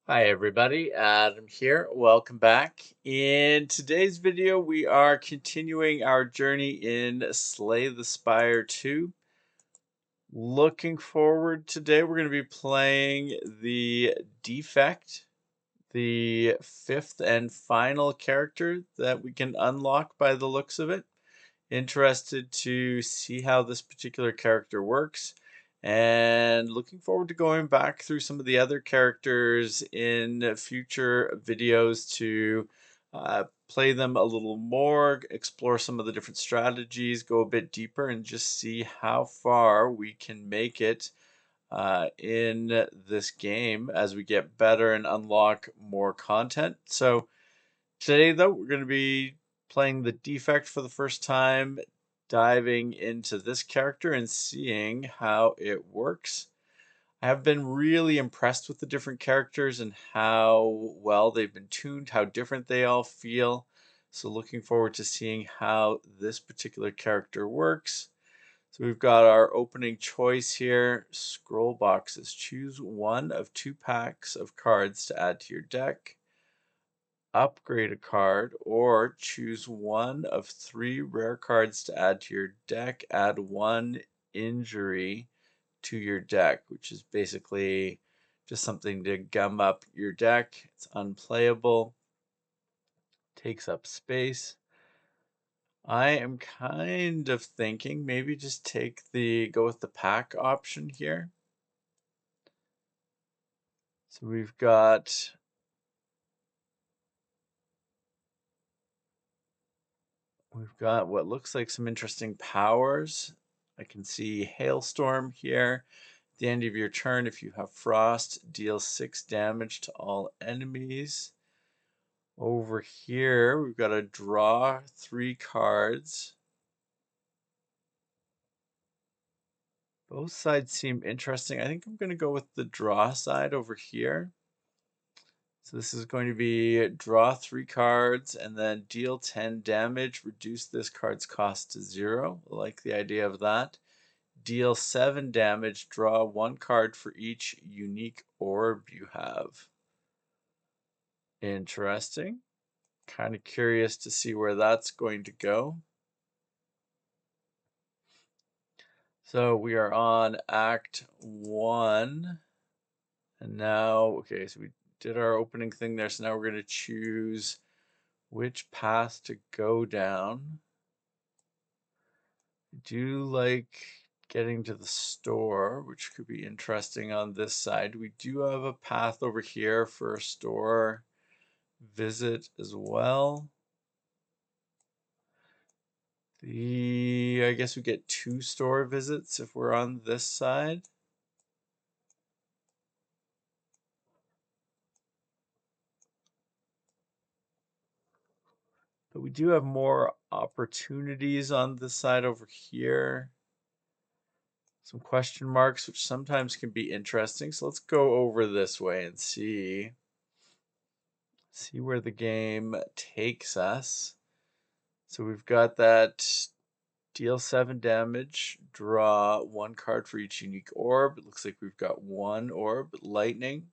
Hi everybody, Adam here. Welcome back. In today's video, we are continuing our journey in Slay the Spire 2. Looking forward today, we're going to be playing the Defect, the fifth and final character that we can unlock by the looks of it. Interested to see how this particular character works, and looking forward to going back through some of the other characters in future videos to play them a little more, explore some of the different strategies, go a bit deeper, and just see how far we can make it in this game as we get better and unlock more content. So today, though, we're going to be playing the Defect for the first time, diving into this character and seeing how it works. I have been really impressed with the different characters and how well they've been tuned, how different they all feel. So looking forward to seeing how this particular character works. So we've got our opening choice here, scroll boxes. Choose one of two packs of cards to add to your deck, upgrade a card, or choose one of three rare cards to add to your deck. Add one injury to your deck, which is basically just something to gum up your deck. It's unplayable, takes up space. I am kind of thinking maybe just go with the pack option here. So we've got what looks like some interesting powers. I can see Hailstorm here. At the end of your turn, if you have Frost, deal 6 damage to all enemies. Over here, we've got to draw 3 cards. Both sides seem interesting. I think I'm going to go with the draw side over here. So this is going to be draw 3 cards and then deal 10 damage, reduce this card's cost to 0. I like the idea of that. Deal 7 damage, draw 1 card for each unique orb you have. Interesting. Kind of curious to see where that's going to go. So we are on Act 1. And now, okay, so we did our opening thing there. So now we're going to choose which path to go down. I do like getting to the store, which could be interesting on this side. We do have a path over here for a store visit as well. I guess we get 2 store visits if we're on this side. But we do have more opportunities on this side over here. Some question marks, which sometimes can be interesting. So let's go over this way and see where the game takes us. So we've got that deal 7 damage, draw 1 card for each unique orb. It looks like we've got 1 orb, lightning.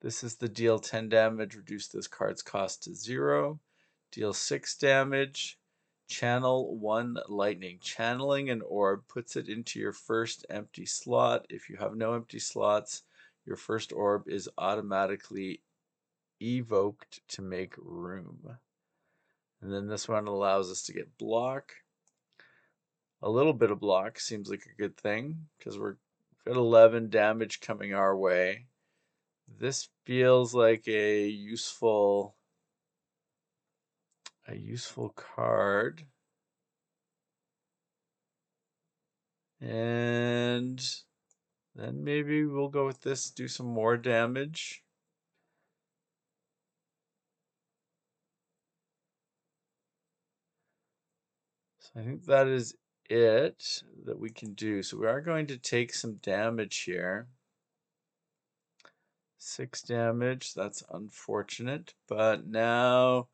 This is the deal 10 damage, reduce this card's cost to 0. Deal 6 damage, channel 1 lightning. Channeling an orb puts it into your first empty slot. If you have no empty slots, your first orb is automatically evoked to make room. And then this one allows us to get block. A little bit of block seems like a good thing because we've got 11 damage coming our way. This feels like a useful card. And then maybe we'll go with this, do some more damage. So I think that is it that we can do. So we are going to take some damage here. 6 damage, that's unfortunate. But now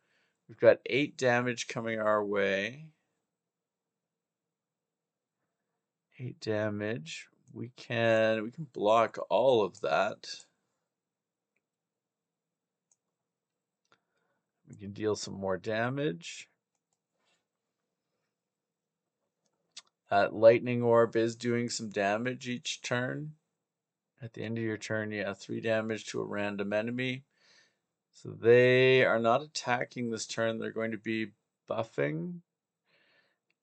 we've got 8 damage coming our way. 8 damage. We can block all of that. We can deal some more damage. That lightning orb is doing some damage each turn. At the end of your turn, 3 damage to a random enemy. So they are not attacking this turn. They're going to be buffing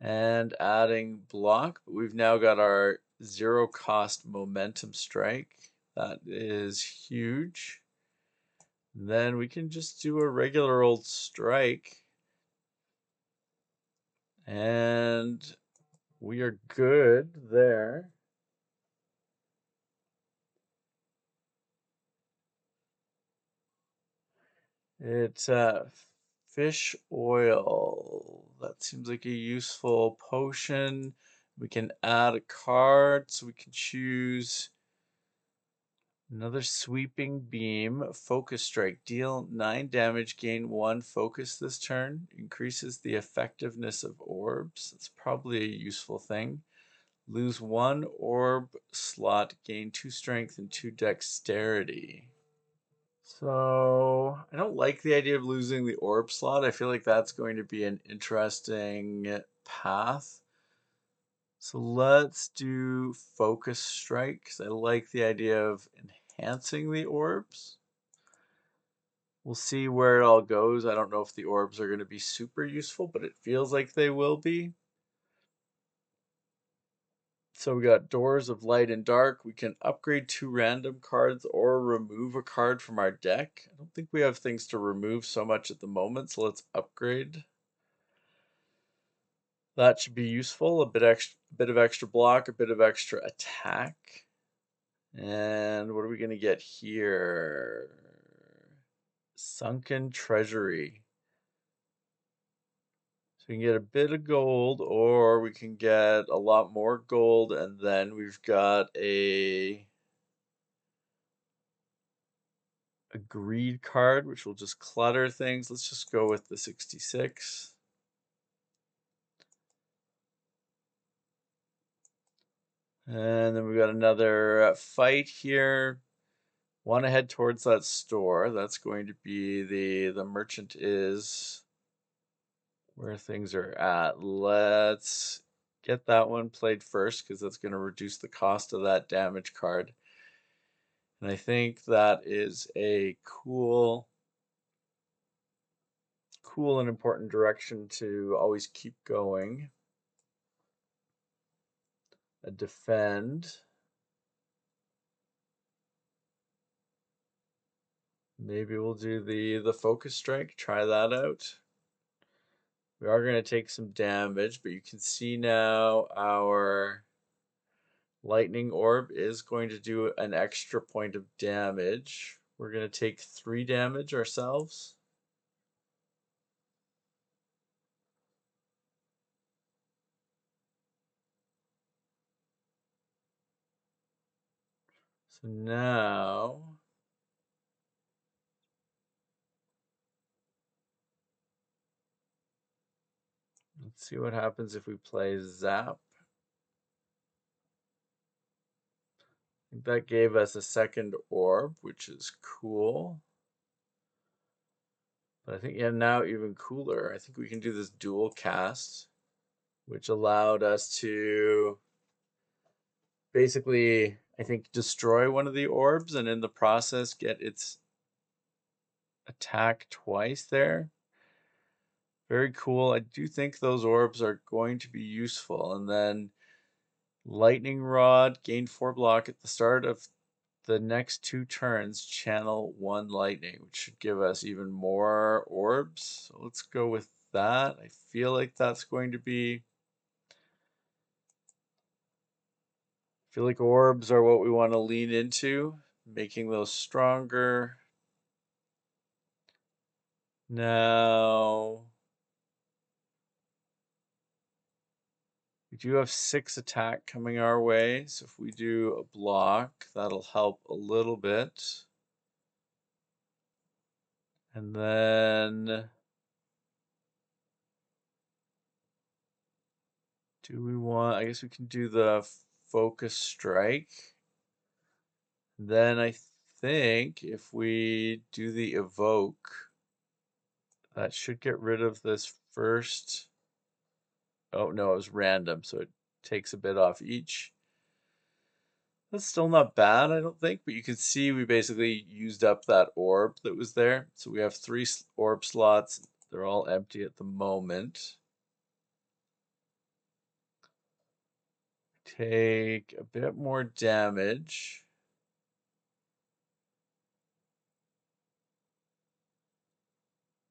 and adding block. But we've now got our 0 cost momentum strike. That is huge. And then we can just do a regular old strike. And we are good there. It's fish oil. That seems like a useful potion. We can add a card, so we can choose another sweeping beam. Focus strike. Deal 9 damage, gain 1 focus this turn. Increases the effectiveness of orbs. That's probably a useful thing. Lose 1 orb slot, gain 2 strength and 2 dexterity. So I don't like the idea of losing the orb slot. I feel like that's going to be an interesting path. So let's do focus strike, because I like the idea of enhancing the orbs. We'll see where it all goes. I don't know if the orbs are going to be super useful, but it feels like they will be. So we got Doors of Light and Dark. We can upgrade 2 random cards or remove a card from our deck. I don't think we have things to remove so much at the moment, so let's upgrade. That should be useful. A bit of extra block, a bit of extra attack. And what are we going to get here? Sunken Treasury. So we can get a bit of gold, or we can get a lot more gold, and then we've got a greed card, which will just clutter things. Let's just go with the 66. And then we've got another fight here. Want to head towards that store. That's going to be the merchant is where things are at. Let's get that one played first, because that's going to reduce the cost of that damage card. And I think that is a cool and important direction to always keep going. A defend. Maybe we'll do the focus strike, try that out. We are going to take some damage, but you can see now our lightning orb is going to do an extra point of damage. We're going to take 3 damage ourselves. So now let's see what happens if we play Zap. I think that gave us a second orb, which is cool. But I think, now even cooler. I think we can do this dual cast, which allowed us to basically, I think, destroy one of the orbs and in the process get its attack twice there. Very cool. I do think those orbs are going to be useful. And then Lightning Rod, gain 4 block at the start of the next 2 turns, channel 1 lightning, which should give us even more orbs. So let's go with that. I feel like that's going to be... I feel like orbs are what we want to lean into, making those stronger. Now, we do have 6 attack coming our way, so if we do a block, that'll help a little bit. And then, do we want, I guess we can do the focus strike. Then I think if we do the evoke, That should get rid of this first. Oh, no, it was random, so it takes a bit off each. That's still not bad, I don't think, but you can see we basically used up that orb that was there. So we have 3 orb slots. They're all empty at the moment. Take a bit more damage.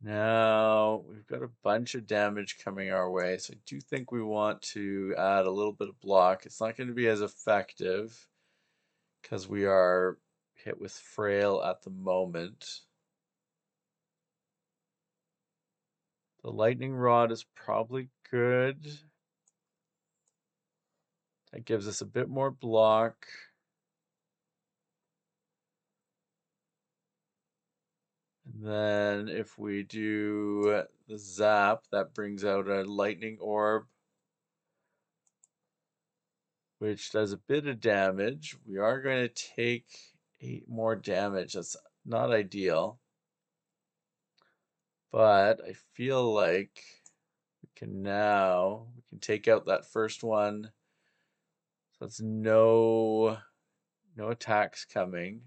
Now we've got a bunch of damage coming our way, so I do think we want to add a little bit of block. It's not going to be as effective because we are hit with frail at the moment. The lightning rod is probably good. That gives us a bit more block. And then if we do the zap, that brings out a lightning orb, which does a bit of damage. We are going to take 8 more damage. That's not ideal. But I feel like we can take out that first one. So that's no attacks coming.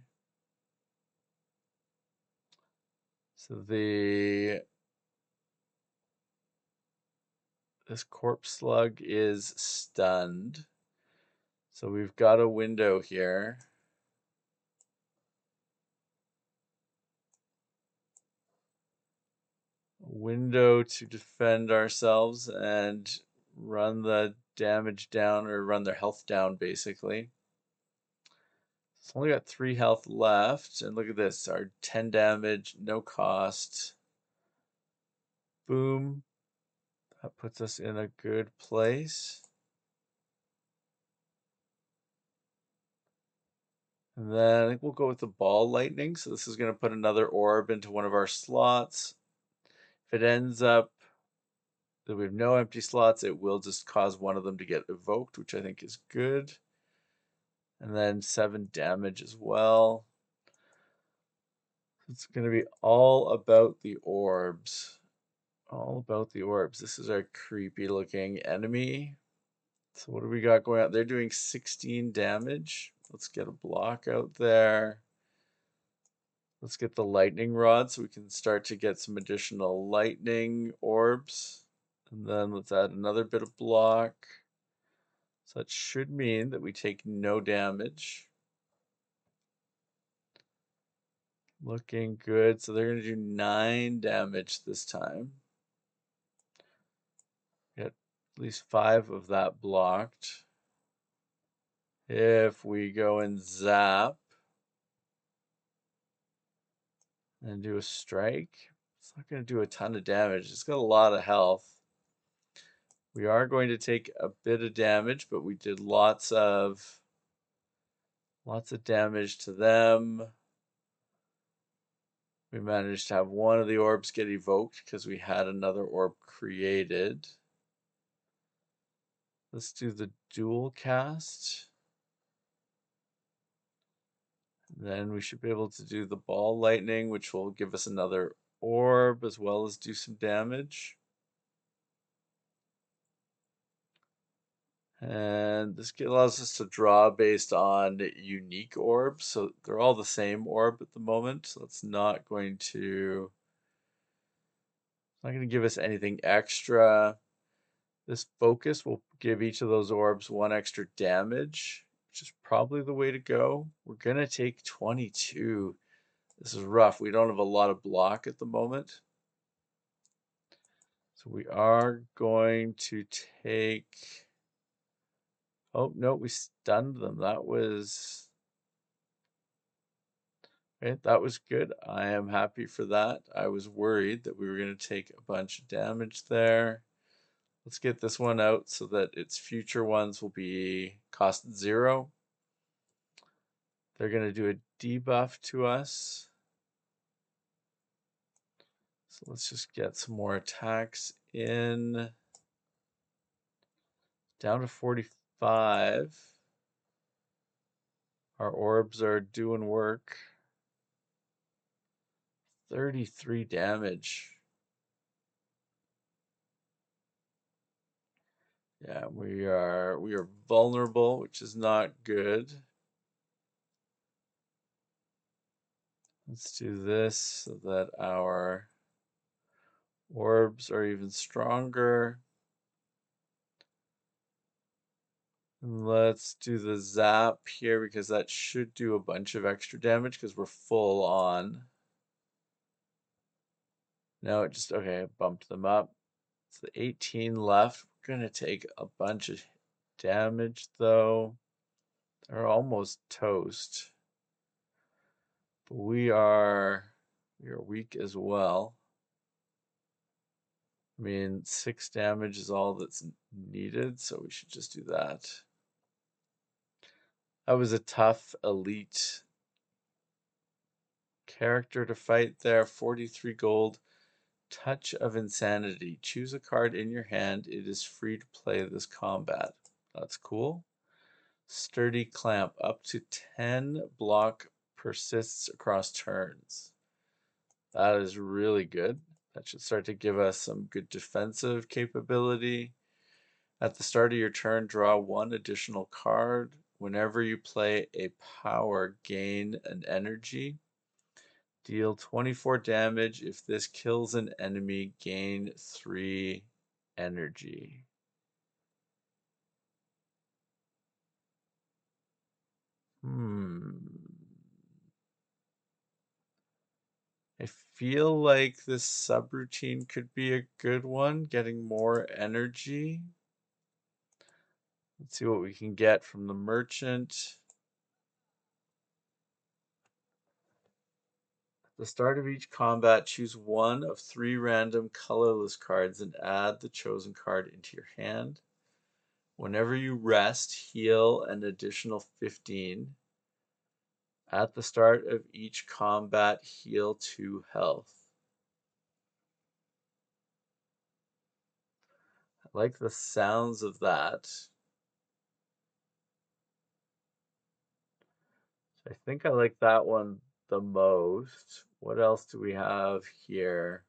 So this corpse slug is stunned. So we've got a window here. A window to defend ourselves and run the damage down, or run their health down, basically. It's only got 3 health left, and look at this, our 10 damage, no cost. Boom. That puts us in a good place. And then I think we'll go with the ball lightning. So this is going to put another orb into one of our slots. If it ends up that we have no empty slots, it will just cause one of them to get evoked, which I think is good. And then 7 damage as well. It's going to be all about the orbs. All about the orbs. This is our creepy looking enemy. So what do we got going on? They're doing 16 damage. Let's get a block out there. Let's get the lightning rod so we can start to get some additional lightning orbs. And then let's add another bit of block. So that should mean that we take no damage. Looking good. So they're going to do 9 damage this time. Get at least 5 of that blocked. If we go and zap and do a strike, it's not going to do a ton of damage. It's got a lot of health. We are going to take a bit of damage, but we did lots of damage to them. We managed to have one of the orbs get evoked because we had another orb created. Let's do the dual cast. Then we should be able to do the ball lightning, which will give us another orb as well as do some damage. And this allows us to draw based on unique orbs. So they're all the same orb at the moment. So it's not going to give us anything extra. This focus will give each of those orbs 1 extra damage, which is probably the way to go. We're going to take 22. This is rough. We don't have a lot of block at the moment. So we are going to take... Oh, no, we stunned them. That was... Okay, that was good. I am happy for that. I was worried that we were going to take a bunch of damage there. Let's get this one out so that its future ones will be cost 0. They're going to do a debuff to us. So let's just get some more attacks in. Down to 45. Our orbs are doing work. 33 damage. Yeah, we are vulnerable, which is not good. Let's do this so that our orbs are even stronger. Let's do the zap here because that should do a bunch of extra damage because we're full on. No, it just, okay, it bumped them up. So the 18 left. We're going to take a bunch of damage though. They're almost toast. But we are weak as well. I mean, 6 damage is all that's needed, so we should just do that. That was a tough elite character to fight there. 43 gold. Touch of Insanity. Choose a card in your hand. It is free to play this combat. That's cool. Sturdy Clamp. Up to 10 block persists across turns. That is really good. That should start to give us some good defensive capability. At the start of your turn, draw 1 additional card. Whenever you play a power, gain an energy. Deal 24 damage. If this kills an enemy, gain 3 energy. I feel like this subroutine could be a good one, getting more energy. Let's see what we can get from the merchant. At the start of each combat, choose 1 of 3 random colorless cards and add the chosen card into your hand. Whenever you rest, heal an additional 15. At the start of each combat, heal 2 health. I like the sounds of that. I think I like that one the most. What else do we have here?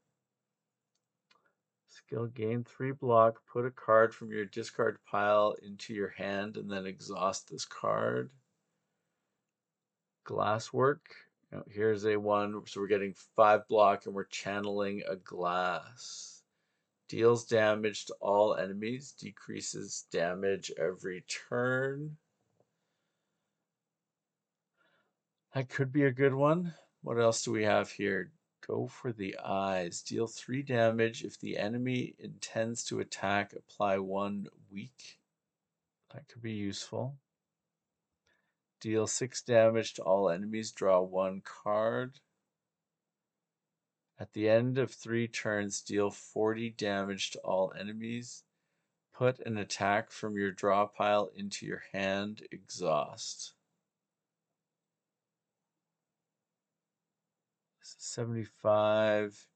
Skill gain 3 block. Put a card from your discard pile into your hand and then exhaust this card. Glasswork. Here's a one. So we're getting 5 block and we're channeling a glass. Deals damage to all enemies. Decreases damage every turn. That could be a good one. What else do we have here? Go for the eyes. Deal 3 damage. If the enemy intends to attack, apply 1 weak. That could be useful. Deal 6 damage to all enemies. Draw 1 card. At the end of 3 turns, deal 40 damage to all enemies. Put an attack from your draw pile into your hand. Exhaust. 75.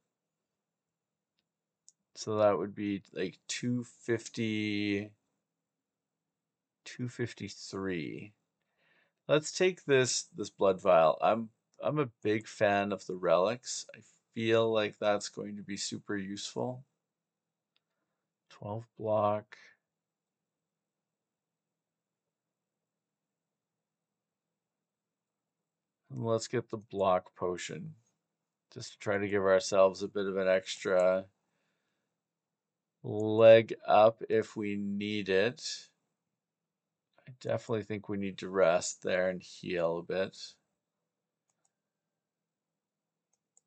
So that would be like 250, 253. Let's take this blood vial. I'm a big fan of the relics. I feel like that's going to be super useful. 12 block. And let's get the block potion. Just to try to give ourselves a bit of an extra leg up if we need it. I definitely think we need to rest there and heal a bit.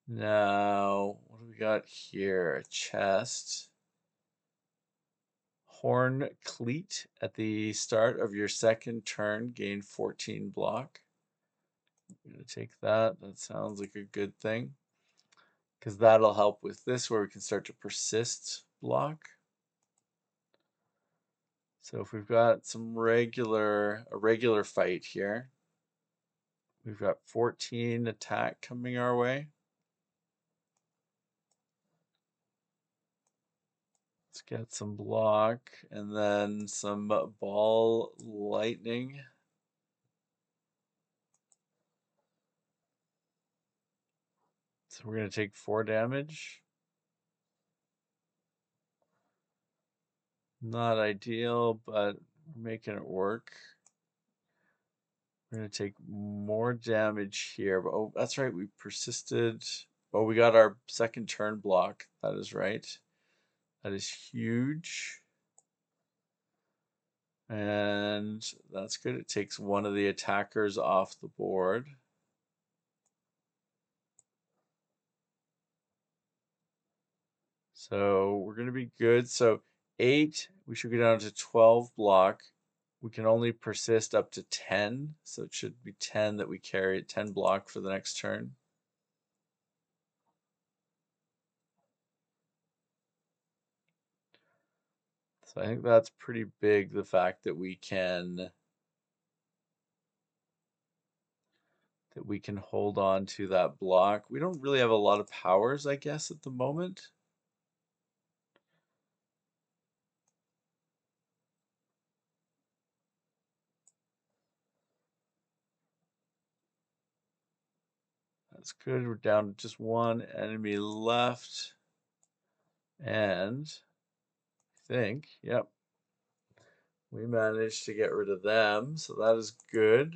Now, what do we got here? A chest. Horn Cleat. At the start of your second turn, gain 14 block. I'm going to take that. That sounds like a good thing. Because that'll help with this where we can start to persist block. So if we've got a regular fight here, we've got 14 attack coming our way. Let's get some block and then some ball lightning. So we're going to take 4 damage. Not ideal, but we're making it work. We're going to take more damage here. Oh, that's right. We persisted. Oh, we got our second turn block. That is right. That is huge. And that's good. It takes one of the attackers off the board. So we're going to be good. So 8, we should go down to 12 block. We can only persist up to 10. So it should be 10 that we carry at 10 block for the next turn. So I think that's pretty big, the fact that we can hold on to that block. We don't really have a lot of powers, I guess, at the moment. That's good. We're down to just one enemy left. And I think, yep, we managed to get rid of them. So that is good.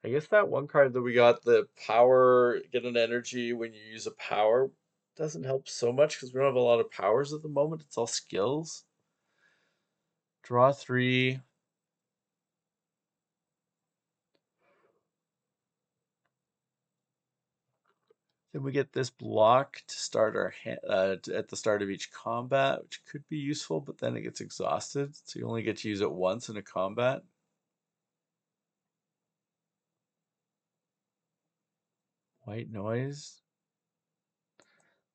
I guess that one card that we got, the power, get an energy when you use a power, doesn't help so much because we don't have a lot of powers at the moment. It's all skills. Draw 3. Then we get this block to start our at the start of each combat, which could be useful, but then it gets exhausted, so you only get to use it once in a combat. White noise.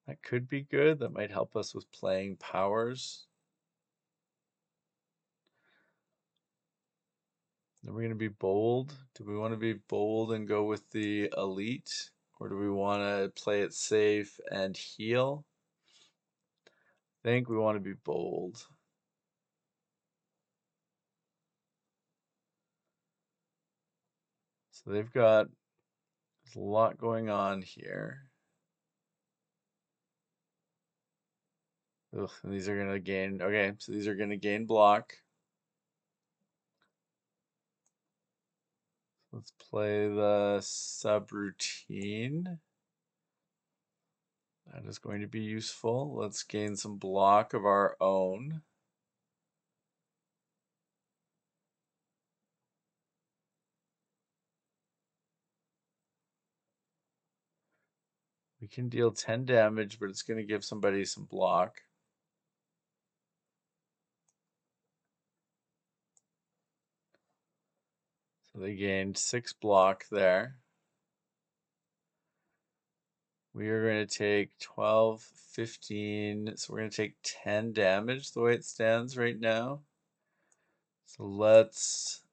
That could be good. That might help us with playing powers. Then we're going to be bold. Do we want to be bold and go with the elite? Or do we want to play it safe and heal? I think we want to be bold. So they've got a lot going on here. Ugh, and these are going to gain. Okay, so these are going to gain block. Let's play the subroutine. That is going to be useful. Let's gain some block of our own. We can deal 10 damage, but it's going to give somebody some block. So they gained 6 block there. We are going to take 12, 15. So we're going to take 10 damage the way it stands right now. So let's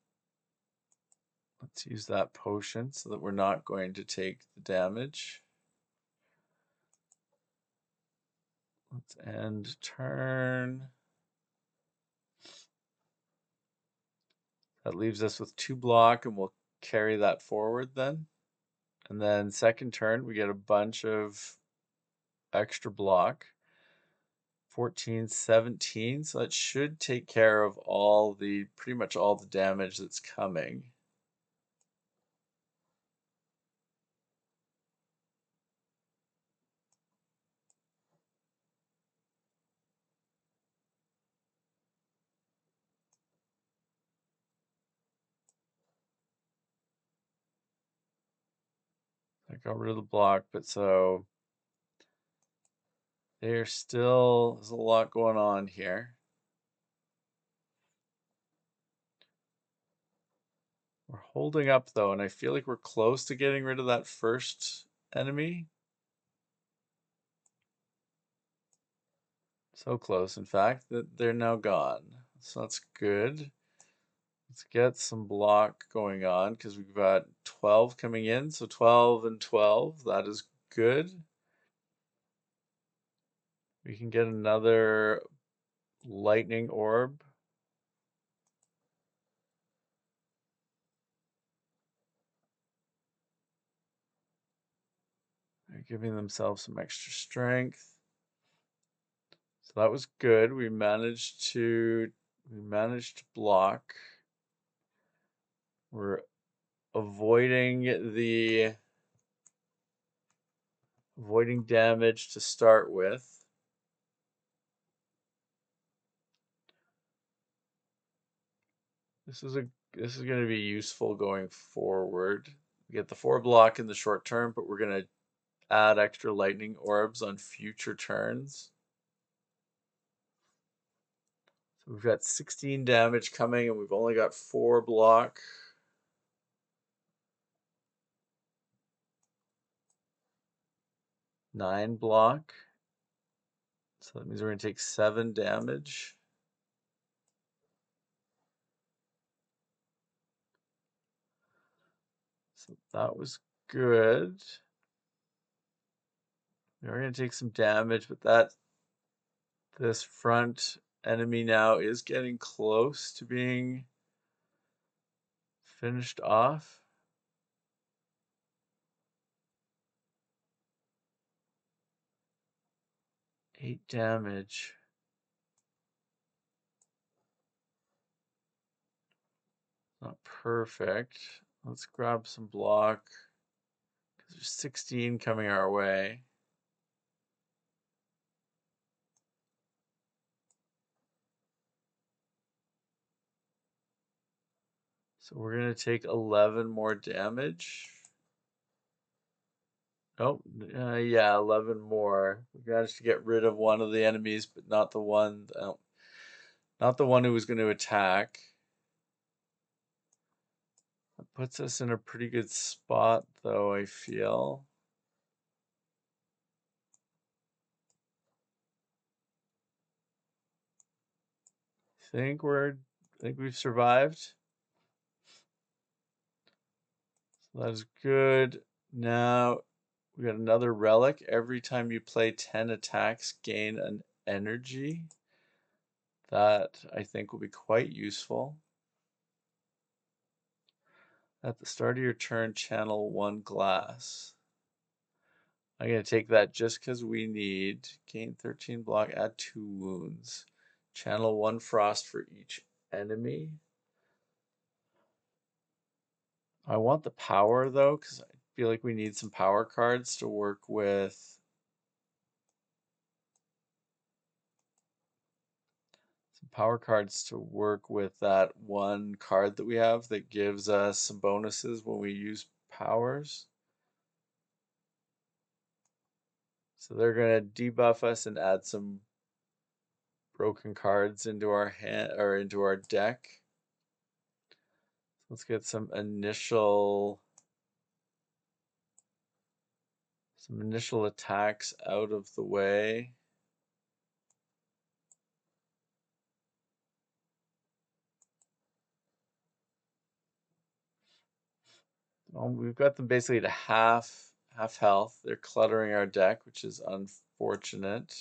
use that potion so that we're not going to take the damage. Let's end turn. That leaves us with 2 block, and we'll carry that forward then. And then second turn, we get a bunch of extra block. 14, 17. So that should take care of pretty much all the damage that's coming. I got rid of the block, but so there's a lot going on here. We're holding up though, and I feel like we're close to getting rid of that first enemy. So close, in fact, that they're now gone. So that's good. Let's get some block going on because we've got 12 coming in. So 12 and 12, that is good. We can get another lightning orb. They're giving themselves some extra strength. So that was good. We managed to block. We're avoiding damage to start with. This is going to be useful going forward. We get the 4 block in the short term, but we're going to add extra lightning orbs on future turns. So we've got 16 damage coming, and we've only got 4 block. Nine block. So that means we're going to take 7 damage. So that was good. We're going to take some damage, but this front enemy now is getting close to being finished off. 8 damage. Not perfect. Let's grab some block, because there's 16 coming our way. So we're going to take 11 more damage. Oh, yeah, 11 more. We managed to get rid of one of the enemies, but not the one who was going to attack. That puts us in a pretty good spot, though, I feel. I think we've survived. So that is good. Now we got another relic. Every time you play 10 attacks, gain an energy. That I think will be quite useful. At the start of your turn, channel 1 glass. I'm going to take that just because we need. Gain 13 block, add 2 wounds. Channel 1 frost for each enemy. I want the power, though, because I feel like we need some power cards to work with. Some power cards to work with that one card that we have that gives us some bonuses when we use powers. So they're going to debuff us and add some broken cards into our hand or into our deck. Let's get some initial attacks out of the way. We've got them basically to half health. They're cluttering our deck, which is unfortunate.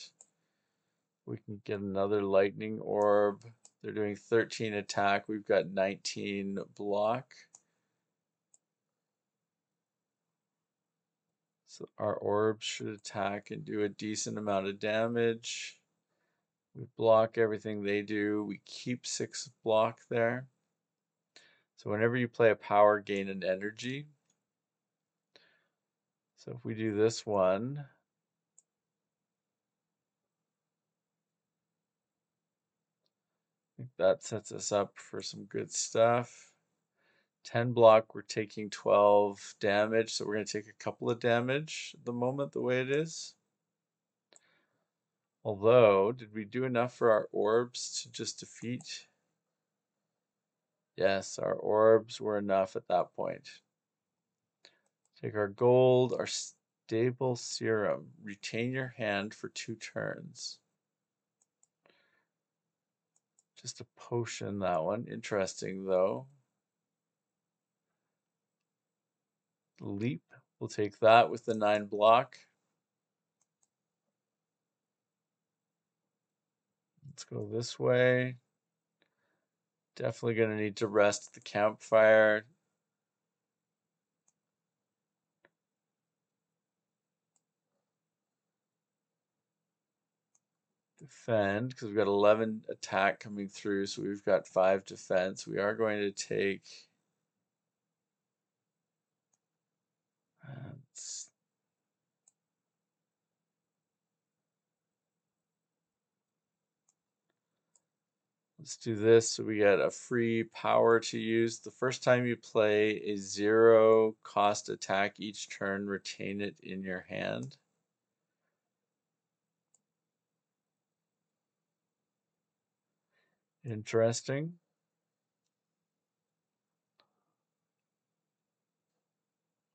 We can get another lightning orb. They're doing 13 attack. We've got 19 block. So our orbs should attack and do a decent amount of damage. We block everything they do. We keep 6 block there. So whenever you play a power, gain an energy. So if we do this one, I think that sets us up for some good stuff. 10 block, we're taking 12 damage, so we're going to take a couple of damage at the moment, the way it is. Although, did we do enough for our orbs to just defeat? Yes, our orbs were enough at that point. Take our gold, our stable serum. Retain your hand for 2 turns. Just a potion, that one. Interesting, though. Leap. We'll take that with the 9 block. Let's go this way. Definitely going to need to rest the campfire. defend because we've got 11 attack coming through, so we've got 5 defense. We are going to take let's do this so we get a free power to use. The first time you play a 0 cost attack each turn, retain it in your hand. Interesting.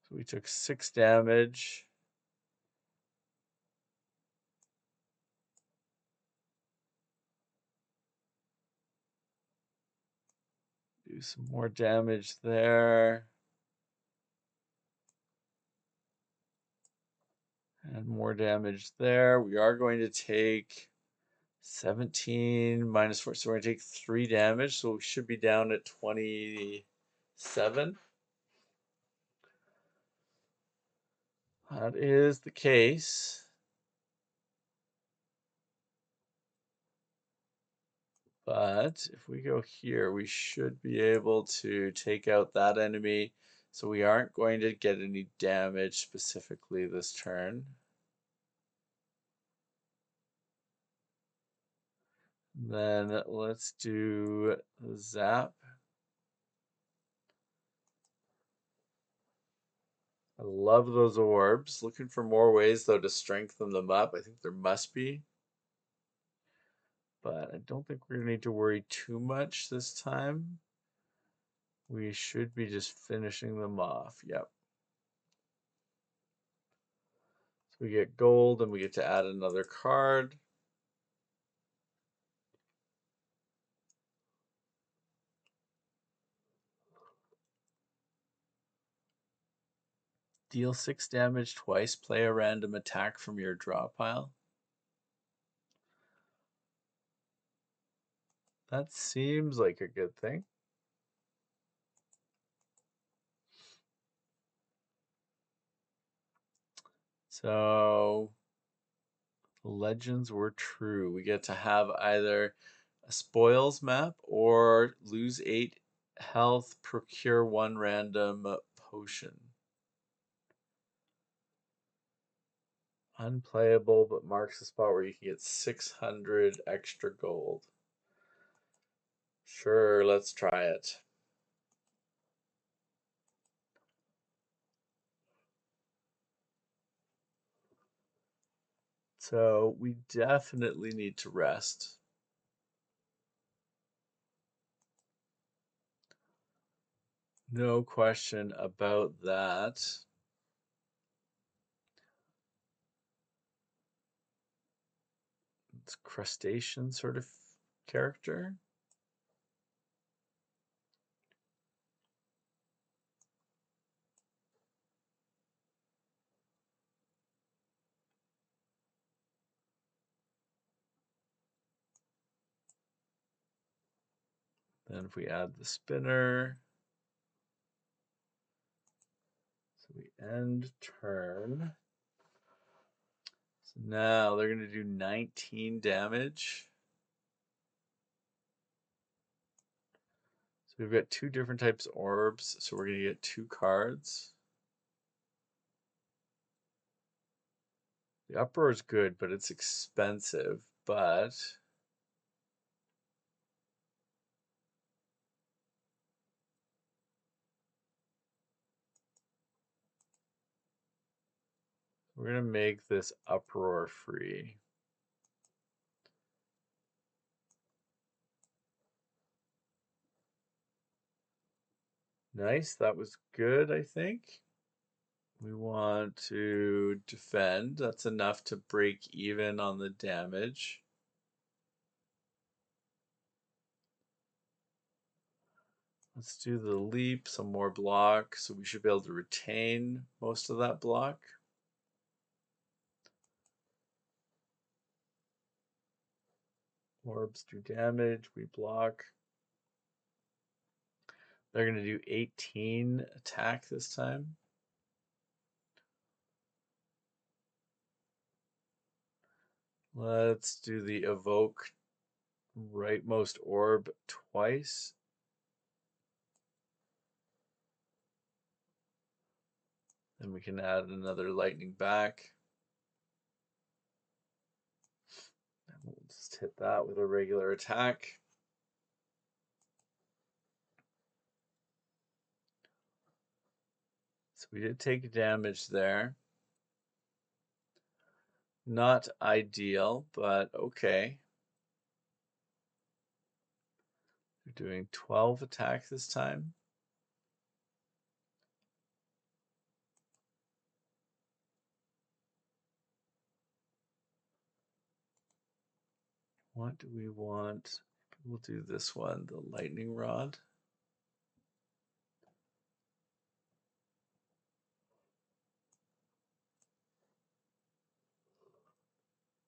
So we took 6 damage. Do some more damage there. And more damage there. We are going to take 17 minus 4. So we're going to take 3 damage. So we should be down at 27. That is the case. But if we go here, we should be able to take out that enemy. So we aren't going to get any damage specifically this turn. Then let's do zap. I love those orbs. Looking for more ways though to strengthen them up. I think there must be. But I don't think we're gonna need to worry too much this time. We should be just finishing them off. Yep. So we get gold and we get to add another card. Deal 6 damage twice. Play a random attack from your draw pile. That seems like a good thing. So legends were true. We get to have either a spoils map or lose 8 health, procure 1 random potion. Unplayable, but marks the spot where you can get 600 extra gold. Sure, let's try it. So we definitely need to rest. No question about that. It's crustacean sort of character. Then if we add the spinner, so we end turn. So now they're going to do 19 damage. So we've got 2 different types of orbs, so we're going to get 2 cards. The uproar is good, but it's expensive, but we're going to make this uproar free. Nice, that was good, I think. We want to defend. That's enough to break even on the damage. Let's do the leap, some more block, so we should be able to retain most of that block. Orbs do damage, we block. They're going to do 18 attack this time. Let's do the evoke rightmost orb twice. Then we can add another lightning back. And we'll just hit that with a regular attack. So we did take damage there. Not ideal, but okay. We're doing 12 attack this time. What do we want? We'll do this one, the lightning rod.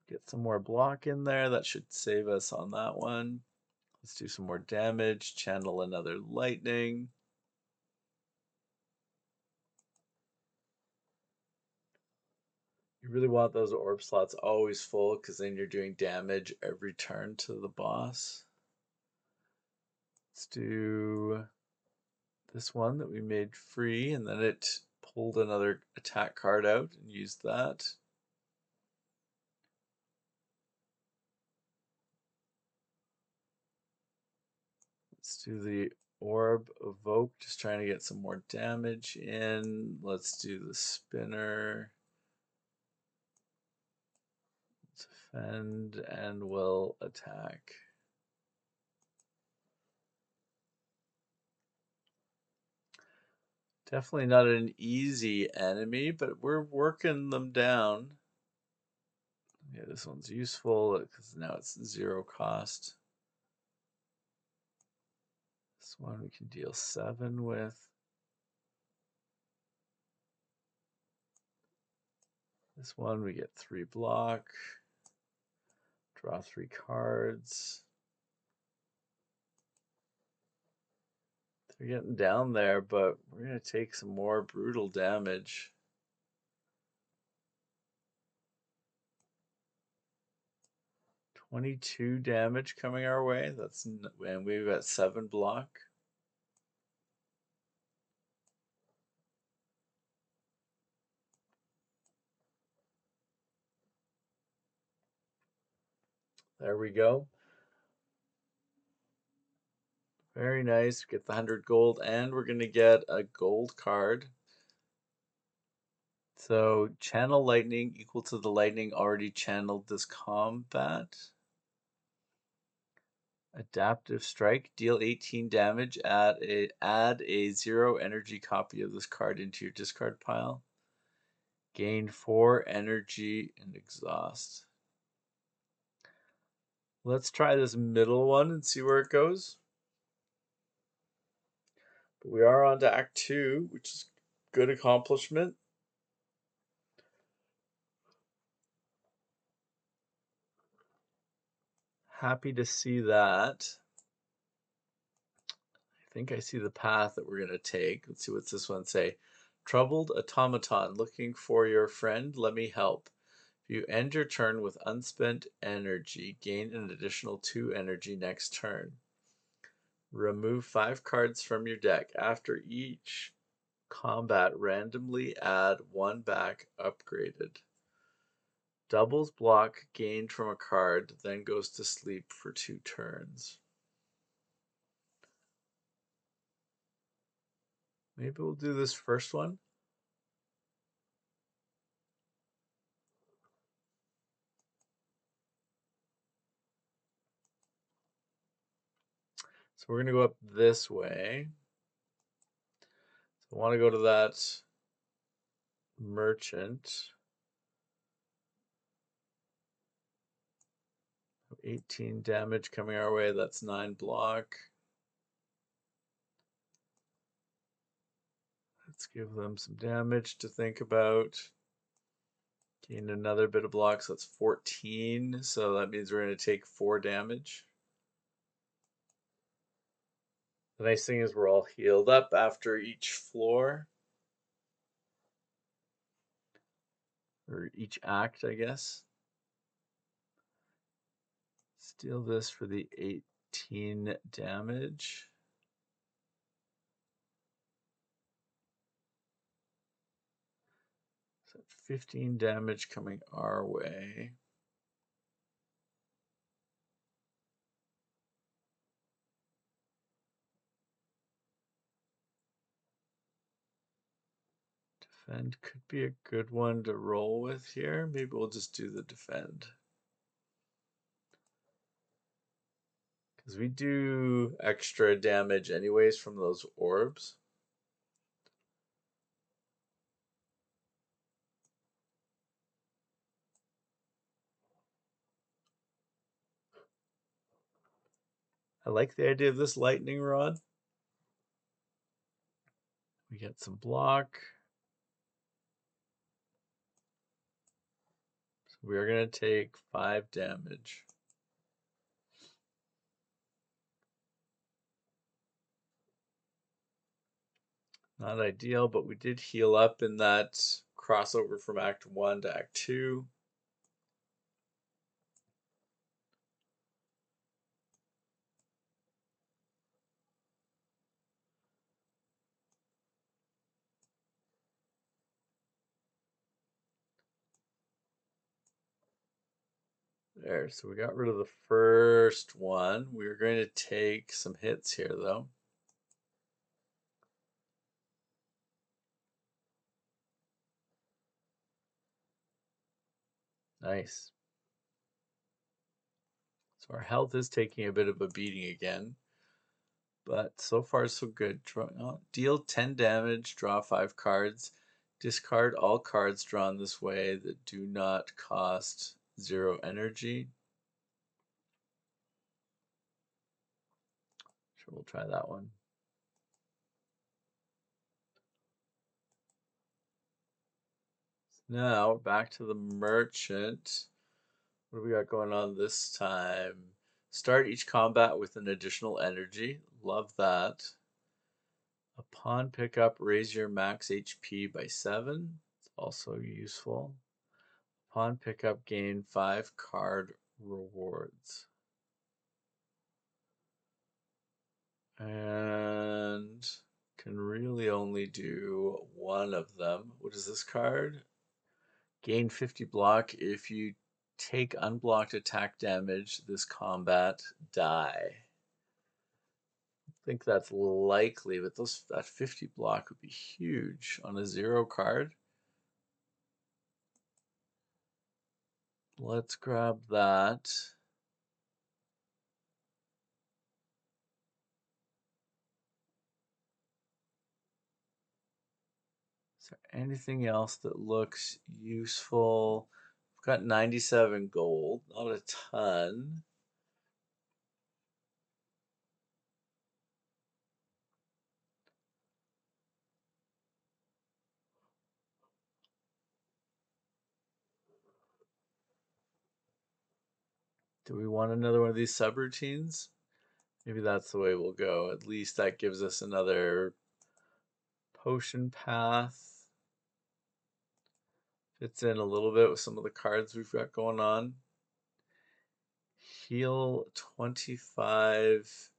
Get some more block in there. That should save us on that one. Let's do some more damage. Channel another lightning. You really want those orb slots always full because then you're doing damage every turn to the boss. Let's do this one that we made free, and then it pulled another attack card out and used that. Let's do the orb evoke, just trying to get some more damage in. Let's do the spinner. Defend and will attack. Definitely not an easy enemy, but we're working them down. Yeah, this one's useful because now it's 0 cost. This one we can deal 7 with. This one we get 3 block. Draw 3 cards. They're getting down there, but we're going to take some more brutal damage. $22 damage coming our way. And we've got 7 block. There we go. Very nice. Get the 100 gold, and we're going to get a gold card. So channel lightning equal to the lightning already channeled this combat. Adaptive strike, deal 18 damage, add a 0 energy copy of this card into your discard pile. Gain 4 energy and exhaust. Let's try this middle one and see where it goes. But we are on to Act 2, which is good accomplishment. Happy to see that. I think I see the path that we're going to take. Let's see what's this one say. Troubled automaton, looking for your friend, let me help. If you end your turn with unspent energy, gain an additional 2 energy next turn. Remove 5 cards from your deck. After each combat, randomly add 1 back upgraded. Doubles block gained from a card, then goes to sleep for 2 turns. Maybe we'll do this first one. So we're going to go up this way. So I want to go to that merchant. 18 damage coming our way. That's 9 block. Let's give them some damage to think about. Gain another bit of block, so that's 14. So that means we're going to take 4 damage. The nice thing is we're all healed up after each floor. Or each act, I guess. Steal this for the 18 damage. So 15 damage coming our way. Defend could be a good one to roll with here. Maybe we'll just do the defend. Because we do extra damage anyways from those orbs. I like the idea of this lightning rod. We get some block. So we are going to take 5 damage. Not ideal, but we did heal up in that crossover from Act 1 to Act 2. There, so we got rid of the first one. We're going to take some hits here, though. Nice. So our health is taking a bit of a beating again. But so far, so good. Deal 10 damage, draw 5 cards. Discard all cards drawn this way that do not cost 0 energy. Sure, we'll try that one. Now, back to the merchant. What do we got going on this time? Start each combat with an additional energy. Love that. Upon pickup, raise your max HP by 7. It's also useful. Upon pickup, gain 5 card rewards. And can really only do one of them. What is this card? Gain 50 block if you take unblocked attack damage this combat, die. I think that's likely, but that 50 block would be huge on a 0 card. Let's grab that. Is there anything else that looks useful? We've got 97 gold, not a ton. Do we want another one of these subroutines? Maybe that's the way we'll go. At least that gives us another potion path. Fits in a little bit with some of the cards we've got going on. Heal 25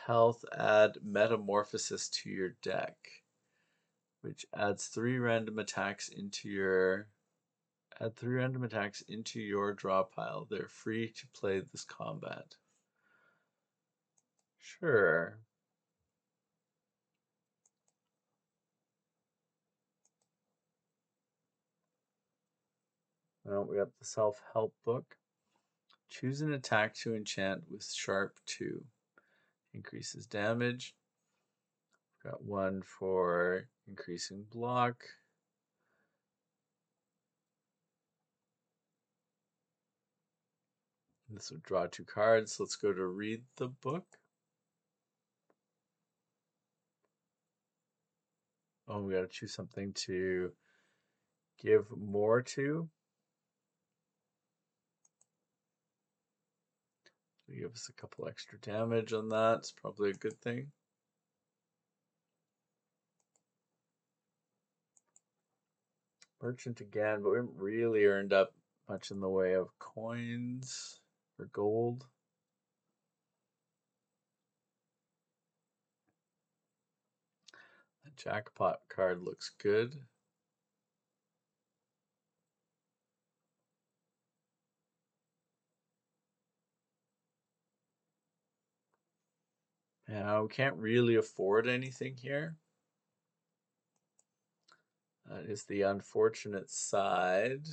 health, add Metamorphosis to your deck, which adds 3 random attacks into your draw pile. They're free to play this combat. Sure. Well, we got the self-help book. Choose an attack to enchant with sharp 2. Increases damage. Got one for increasing block. This would draw 2 cards. Let's go to read the book. Oh, we got to choose something to give more to. So give us a couple extra damage on that. It's probably a good thing. Merchant again, but we haven't really earned up much in the way of coins or gold. Jackpot card looks good. Now, we can't really afford anything here. That is the unfortunate side.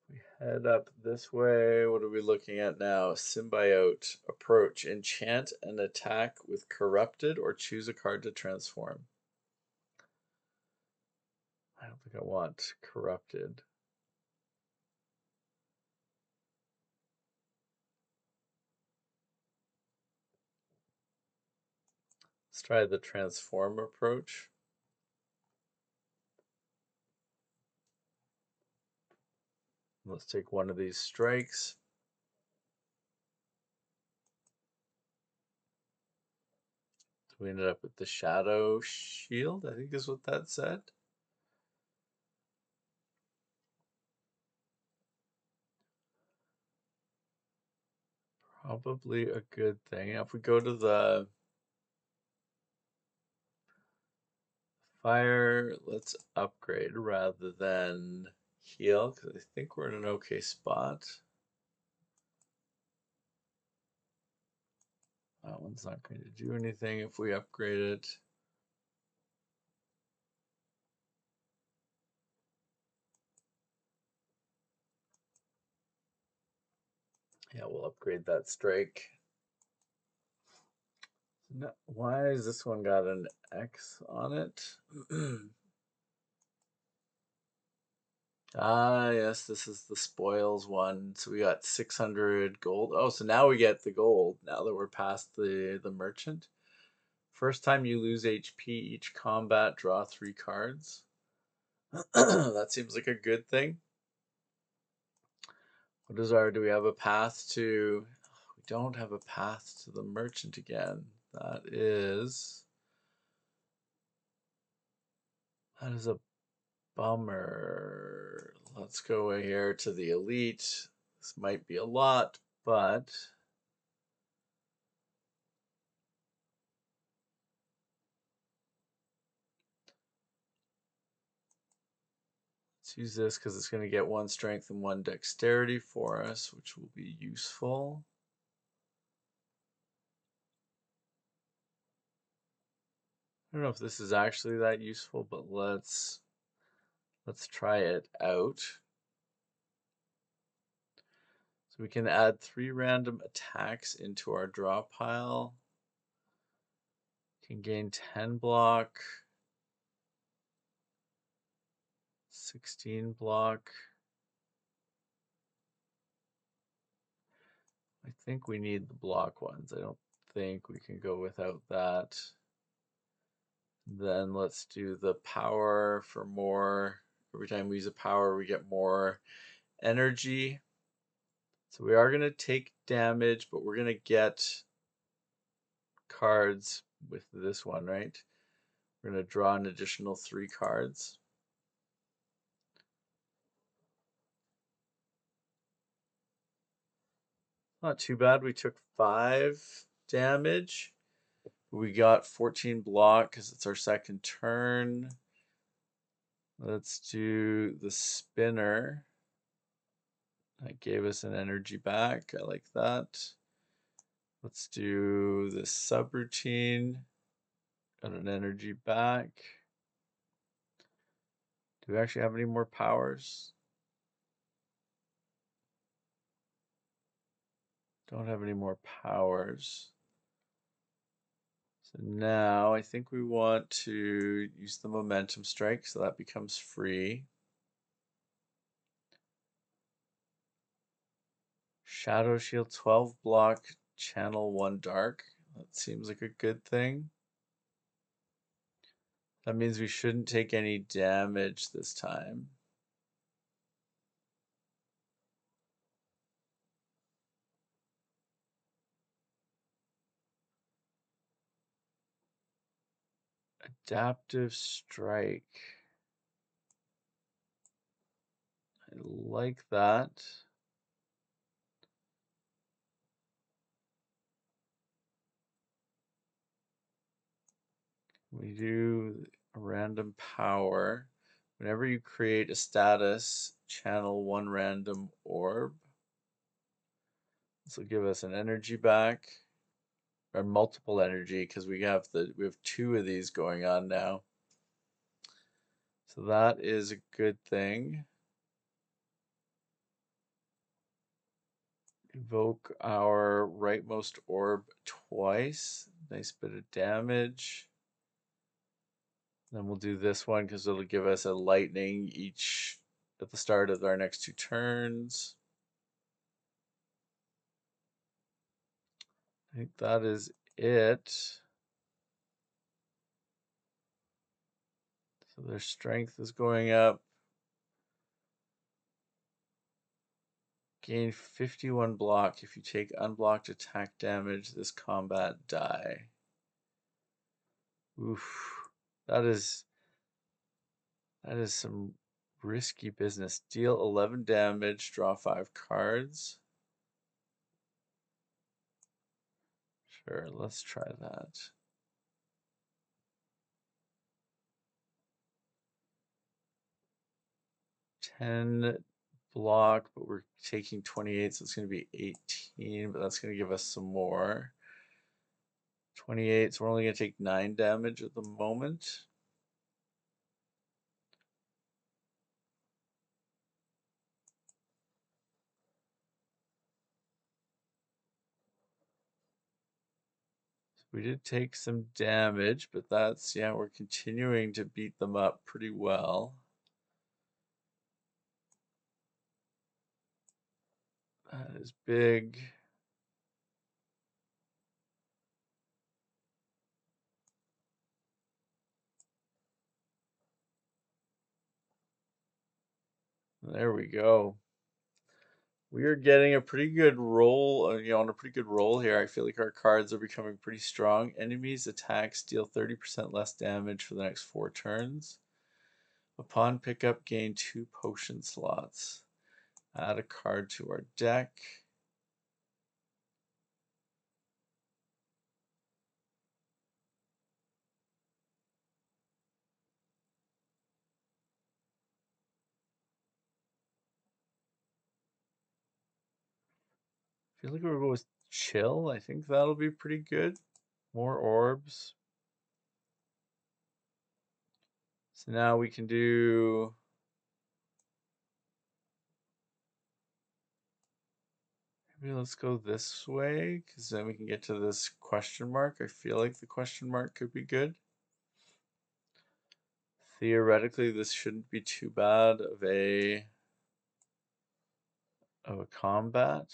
We head up this way. What are we looking at now? Symbiote. Approach. Enchant and attack with Corrupted or choose a card to transform. I don't think I want Corrupted. Let's try the transform approach. Let's take one of these strikes. So we ended up with the Shadow Shield, I think is what that said. Probably a good thing. Now, if we go to the fire, let's upgrade rather than heal, because I think we're in an okay spot. That one's not going to do anything if we upgrade it. Yeah, we'll upgrade that strike. No, why has this one got an X on it? Ah, yes, this is the spoils one. So we got 600 gold. Oh, so now we get the gold now that we're past the merchant. First time you lose HP each combat, draw 3 cards. That seems like a good thing. What is our, do we have a path to, we don't have a path to the merchant again. That is a bummer. Let's go here to the elite. This might be a lot, but let's use this because it's going to get 1 strength and 1 dexterity for us, which will be useful. I don't know if this is actually that useful, but let's try it out. So we can add 3 random attacks into our draw pile. Can gain 10 block, 16 block. I think we need the block ones. I don't think we can go without that. Then let's do the power for more. Every time we use a power, we get more energy. So we are going to take damage, but we're going to get cards with this one, right? We're going to draw an additional 3 cards. Not too bad. We took 5 damage. We got 14 block because it's our second turn. Let's do the spinner. That gave us an energy back. I like that. Let's do the subroutine. Got an energy back. Do we actually have any more powers? Don't have any more powers. So now I think we want to use the momentum strike, so that becomes free. Shadow Shield 12 block, channel 1 dark. That seems like a good thing. That means we shouldn't take any damage this time. Adaptive Strike. I like that. we do a random power. Whenever you create a status, channel one random orb. This will give us an energy back, or multiple energy, because we have two of these going on now. So that is a good thing. Evoke our rightmost orb twice. Nice bit of damage. Then we'll do this one because it'll give us a lightning each at the start of our next 2 turns. I think that is it. So their strength is going up. Gain 51 block if you take unblocked attack damage this combat die. Oof. That is some risky business. Deal 11 damage, draw 5 cards. Sure, let's try that. 10 block, but we're taking 28, so it's going to be 18, but that's going to give us some more. 28, so we're only going to take 9 damage at the moment. We did take some damage, but that's, yeah, we're continuing to beat them up pretty well. That is big. There we go. We are getting a pretty good roll, on a pretty good roll here. I feel like our cards are becoming pretty strong. Enemies' attacks deal 30% less damage for the next 4 turns. Upon pickup, gain 2 potion slots. Add a card to our deck. I feel like we'll go with chill. I think that'll be pretty good. More orbs. So now we can do... Maybe let's go this way, because then we can get to this question mark. I feel like the question mark could be good. Theoretically, this shouldn't be too bad of a combat.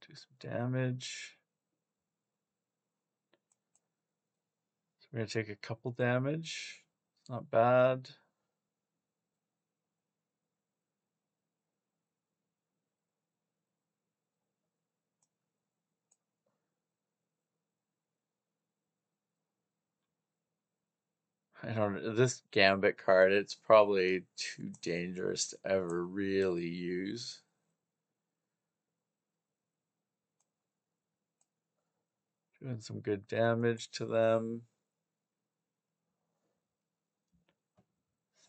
Do some damage. So we're going to take a couple damage. It's not bad. I don't know. This Gambit card, it's probably too dangerous to ever really use. Doing some good damage to them.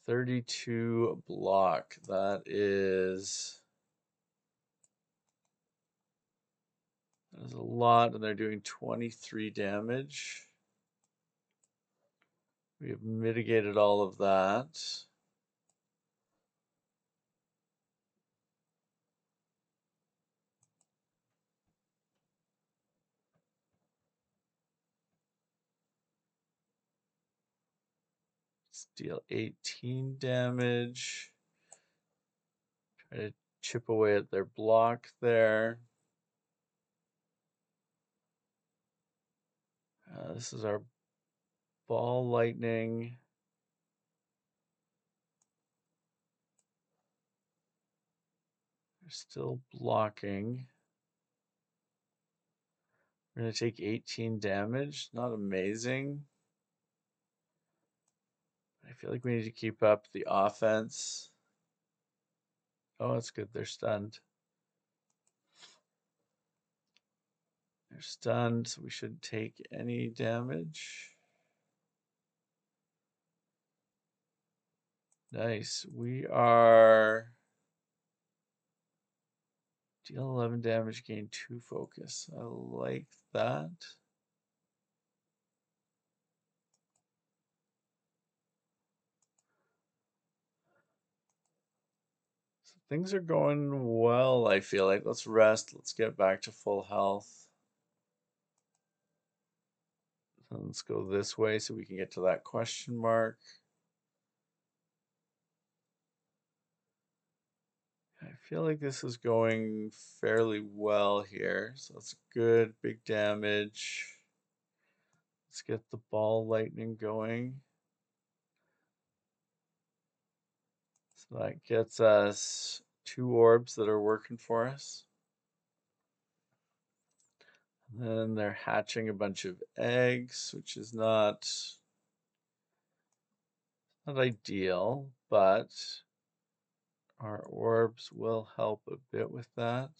32 block. That is a lot, and they're doing 23 damage. We have mitigated all of that. Deal 18 damage. Try to chip away at their block there. This is our ball lightning. They're still blocking. We're going to take 18 damage. Not amazing. I feel like we need to keep up the offense. Oh, that's good. They're stunned. They're stunned, so we shouldn't take any damage. Nice. We are deal 11 damage, gain 2 focus. I like that. So things are going well, I feel like. Let's rest. Let's get back to full health. So let's go this way so we can get to that question mark. I feel like this is going fairly well here. So that's good, big damage. Let's get the ball lightning going. So that gets us 2 orbs that are working for us. And then they're hatching a bunch of eggs, which is not ideal, but our orbs will help a bit with that.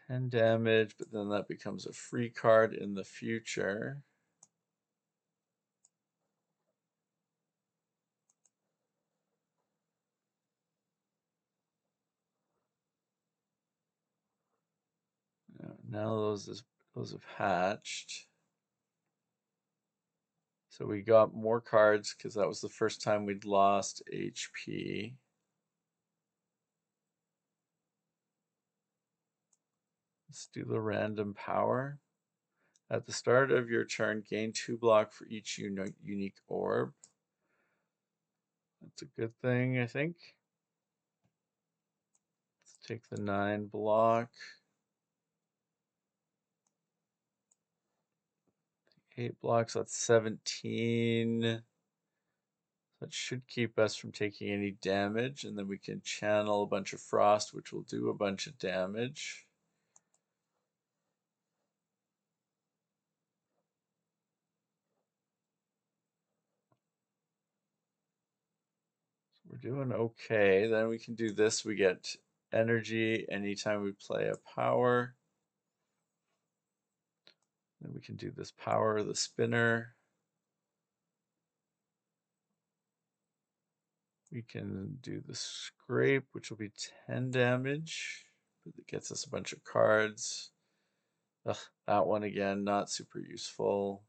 10 damage, but then that becomes a free card in the future. Now those have hatched. So we got more cards because that was the first time we'd lost HP. Let's do the random power. At the start of your turn, gain 2 block for each unique orb. That's a good thing, I think. Let's take the 9 block. 8 blocks, that's 17. That should keep us from taking any damage, and then we can channel a bunch of frost, which will do a bunch of damage. So we're doing okay. Then we can do this. We get energy anytime we play a power. Then we can do this power, the spinner. We can do the scrape, which will be 10 damage, but it gets us a bunch of cards. Ugh, that one again, not super useful.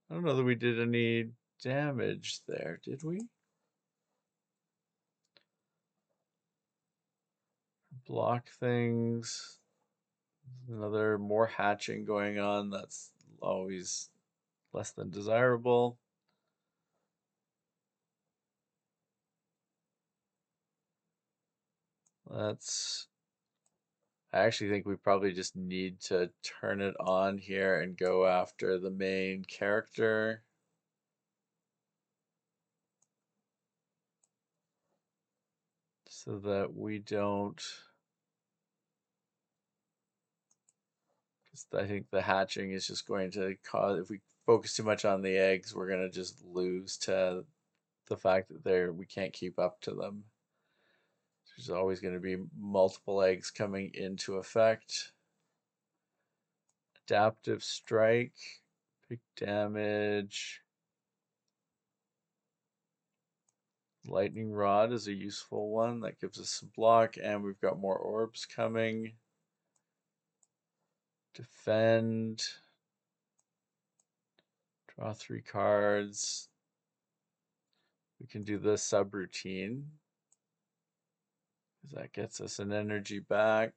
I don't know that we did any damage there, did we? Block things. Another more hatching going on. That's always less than desirable. Let's. I actually think we probably just need to turn it on here and go after the main character. So that we don't. Because I think the hatching is just going to cause. If we focus too much on the eggs, we're going to just lose to the fact that we can't keep up to them. There's always going to be multiple eggs coming into effect. Adaptive strike, big damage. Lightning rod is a useful one that gives us some block, and we've got more orbs coming. Defend. Draw 3 cards. We can do the subroutine, because that gets us an energy back.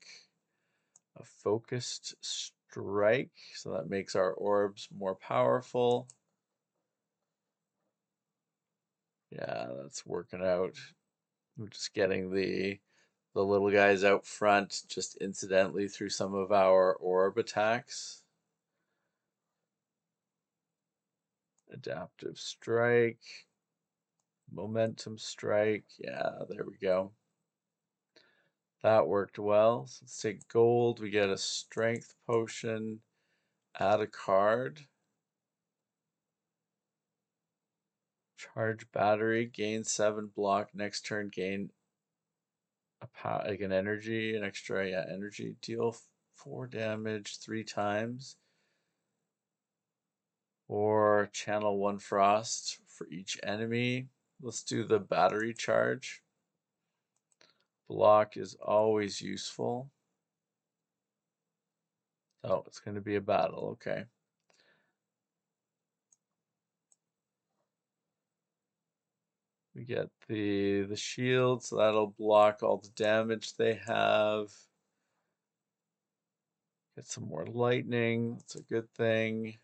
A focused strike, so that makes our orbs more powerful. Yeah, that's working out. We're just getting the little guys out front just incidentally through some of our orb attacks. Adaptive strike. Momentum strike. Yeah, there we go. That worked well. So let's take gold. We get a strength potion. Add a card. Charge battery, gain 7 block. Next turn, gain like an energy, an extra energy. Deal 4 damage 3 times. Or channel 1 frost for each enemy. Let's do the battery charge. Block is always useful. Oh, it's going to be a battle. Okay. We get the shield, so that'll block all the damage they have. Get some more lightning. That's a good thing.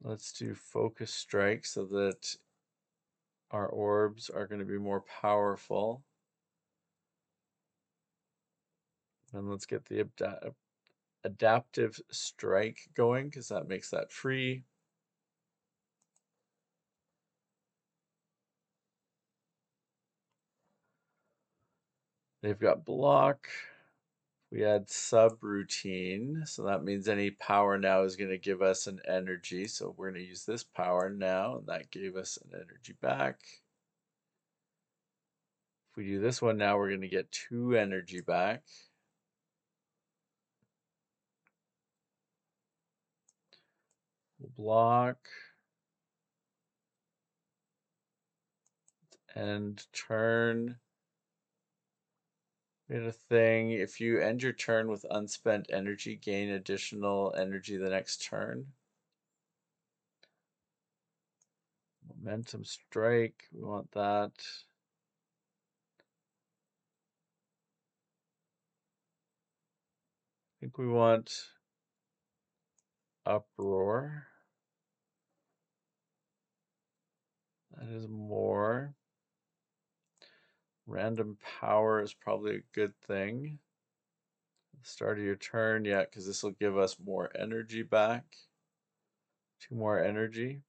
Let's do focus strike so that our orbs are going to be more powerful. And let's get the adaptive strike going because that makes that free. They've got block. We add subroutine, so that means any power now is going to give us an energy. So we're going to use this power now, and that gave us an energy back. If we do this one now, we're going to get 2 energy back. We'll block. End turn. We had a thing, if you end your turn with unspent energy, gain additional energy the next turn. Momentum strike, we want that. I think we want uproar. That is more. Random power is probably a good thing. Start of your turn, yeah, because this will give us more energy back. 2 more energy.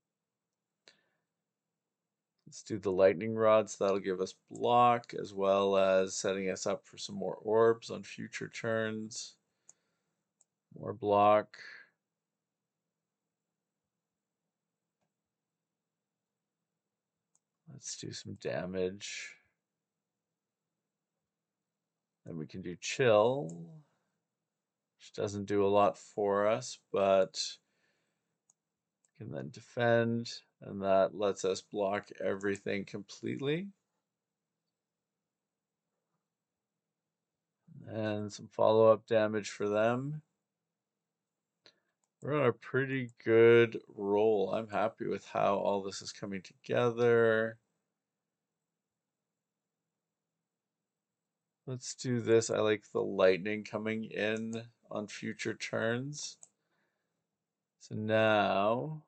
Let's do the lightning rods. That'll give us block as well as setting us up for some more orbs on future turns. More block. Let's do some damage. Then we can do chill, which doesn't do a lot for us, but can then defend, and that lets us block everything completely. And some follow-up damage for them. We're on a pretty good roll. I'm happy with how all this is coming together. Let's do this. I like the lightning coming in on future turns. So now,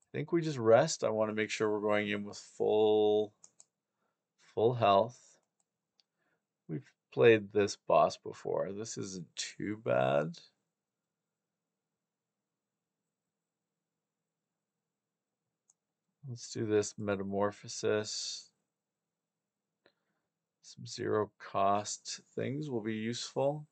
I think we just rest. I want to make sure we're going in with full health. We've played this boss before. This isn't too bad. Let's do this metamorphosis. Some 0 cost things will be useful.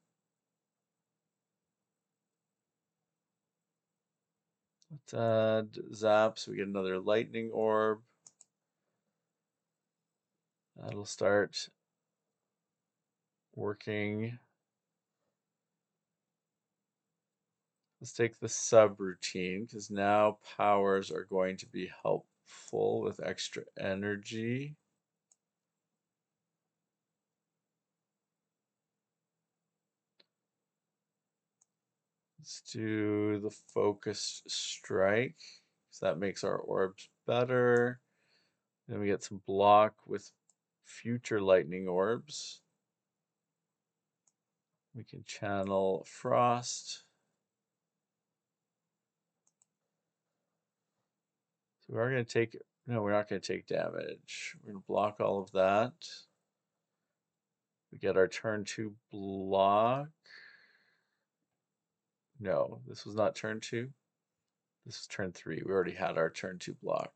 Let's add zap so we get another lightning orb. That'll start working. Let's take the subroutine because now powers are going to be helpful with extra energy. Let's do the focus strike because that makes our orbs better. Then we get some block with future lightning orbs. We can channel frost. So we are going to take, no, we're not going to take damage. We're going to block all of that. We get our turn 2 block. No, this was not turn 2. This is turn 3. We already had our turn 2 block.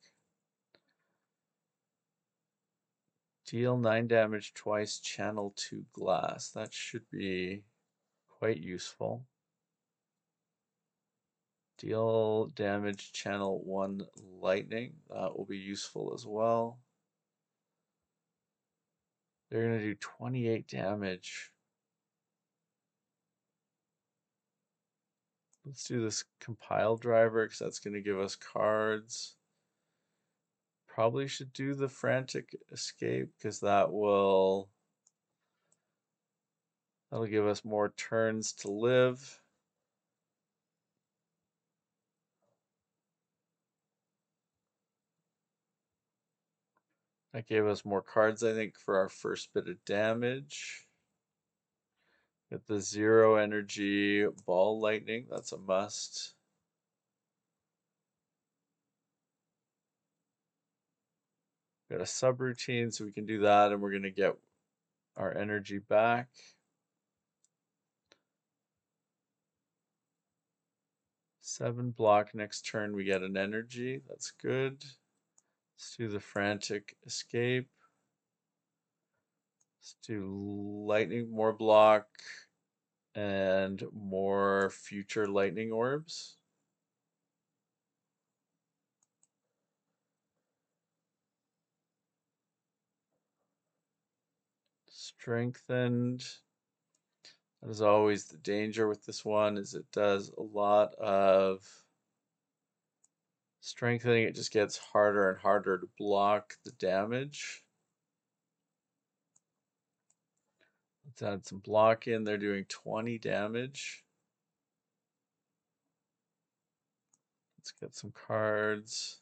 Deal 9 damage twice, channel 2 glass. That should be quite useful. Deal damage, channel 1 lightning. That will be useful as well. They're going to do 28 damage. Let's do this compile driver because that's going to give us cards. Probably should do the frantic escape because that'll give us more turns to live. That gave us more cards, I think, for our first bit of damage. Get the 0 energy ball lightning, that's a must. Got a subroutine, so we can do that, and we're going to get our energy back. Seven block, next turn we get an energy, that's good. Let's do the frantic escape. Let's do lightning, more block, and more future lightning orbs. Strengthened. That is always the danger with this one, is it does a lot of strengthening. It just gets harder and harder to block the damage. Let's add some block in. They're doing 20 damage. Let's get some cards.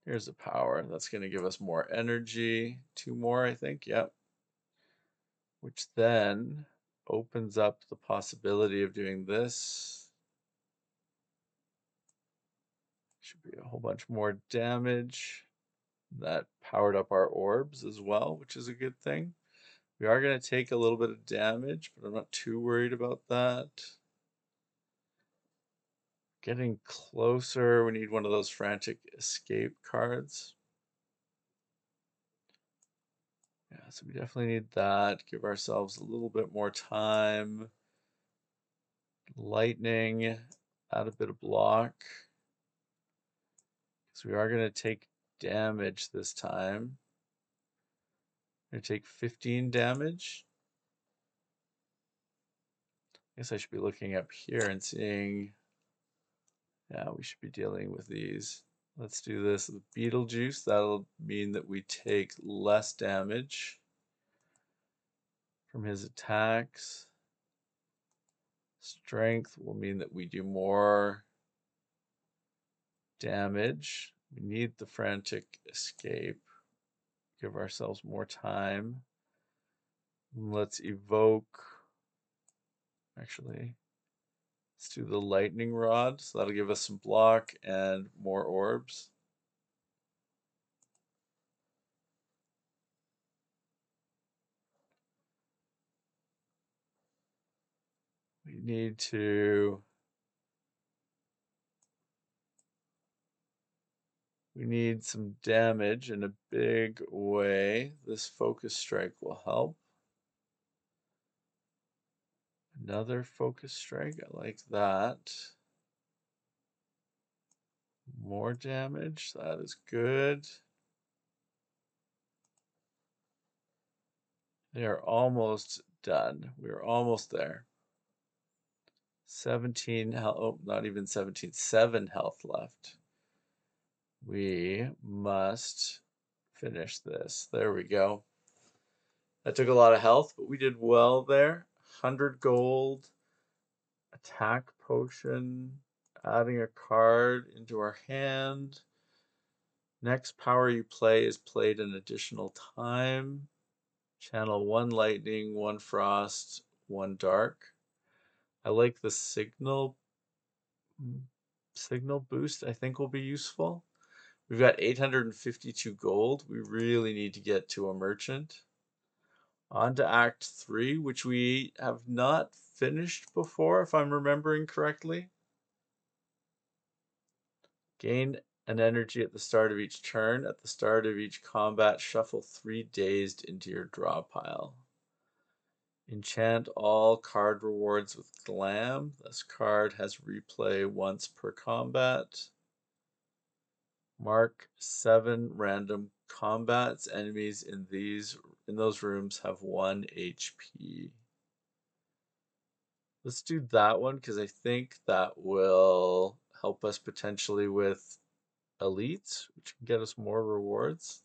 Here's a power. That's going to give us more energy. 2 more, I think. Yep. Which then opens up the possibility of doing this. Should be a whole bunch more damage. That powered up our orbs as well, which is a good thing. We are going to take a little bit of damage, but I'm not too worried about that. Getting closer, we need one of those frantic escape cards. Yeah, so we definitely need that. Give ourselves a little bit more time. Lightning, add a bit of block. So we are going to take damage this time. We're going to take 15 damage. I guess I should be looking up here and seeing, yeah, we should be dealing with these. Let's do this with Beetlejuice. That'll mean that we take less damage from his attacks. Strength will mean that we do more damage. We need the frantic escape. Give ourselves more time. Let's evoke. Actually, let's do the lightning rod. So that'll give us some block and more orbs. We need to. We need some damage in a big way. This focus strike will help. Another focus strike, I like that. More damage, that is good. They are almost done. We're almost there. 17 health, oh, not even 17, 7 health left. We must finish this. There we go. That took a lot of health, but we did well there. 100 gold, attack potion, adding a card into our hand. Next power you play is played an additional time. Channel 1 lightning, 1 frost, 1 dark. I like the signal boost, I think will be useful. We've got 852 gold. We really need to get to a merchant. On to Act 3, which we have not finished before, if I'm remembering correctly. Gain an energy at the start of each turn. At the start of each combat, shuffle 3 dazed into your draw pile. Enchant all card rewards with Glam. This card has replay once per combat. Mark 7 random combats. Enemies in those rooms have 1 HP. Let's do that one because I think that will help us potentially with elites, which can get us more rewards.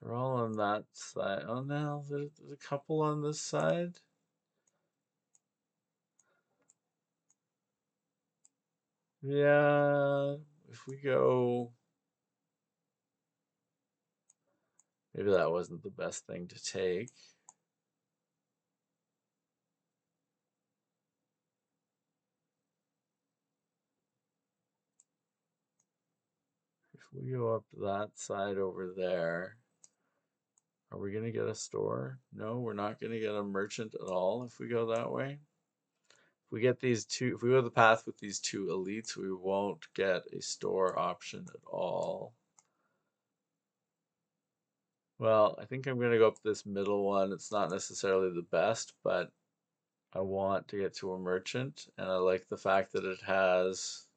They're all on that side. Oh no, there's a couple on this side. Yeah, if we go... Maybe that wasn't the best thing to take. If we go up that side over there, are we going to get a store? No, we're not going to get a merchant at all if we go that way. If we get these two, if we go the path with these two elites, we won't get a store option at all. Well, I think I'm going to go up this middle one. It's not necessarily the best, but I want to get to a merchant, and I like the fact that it has...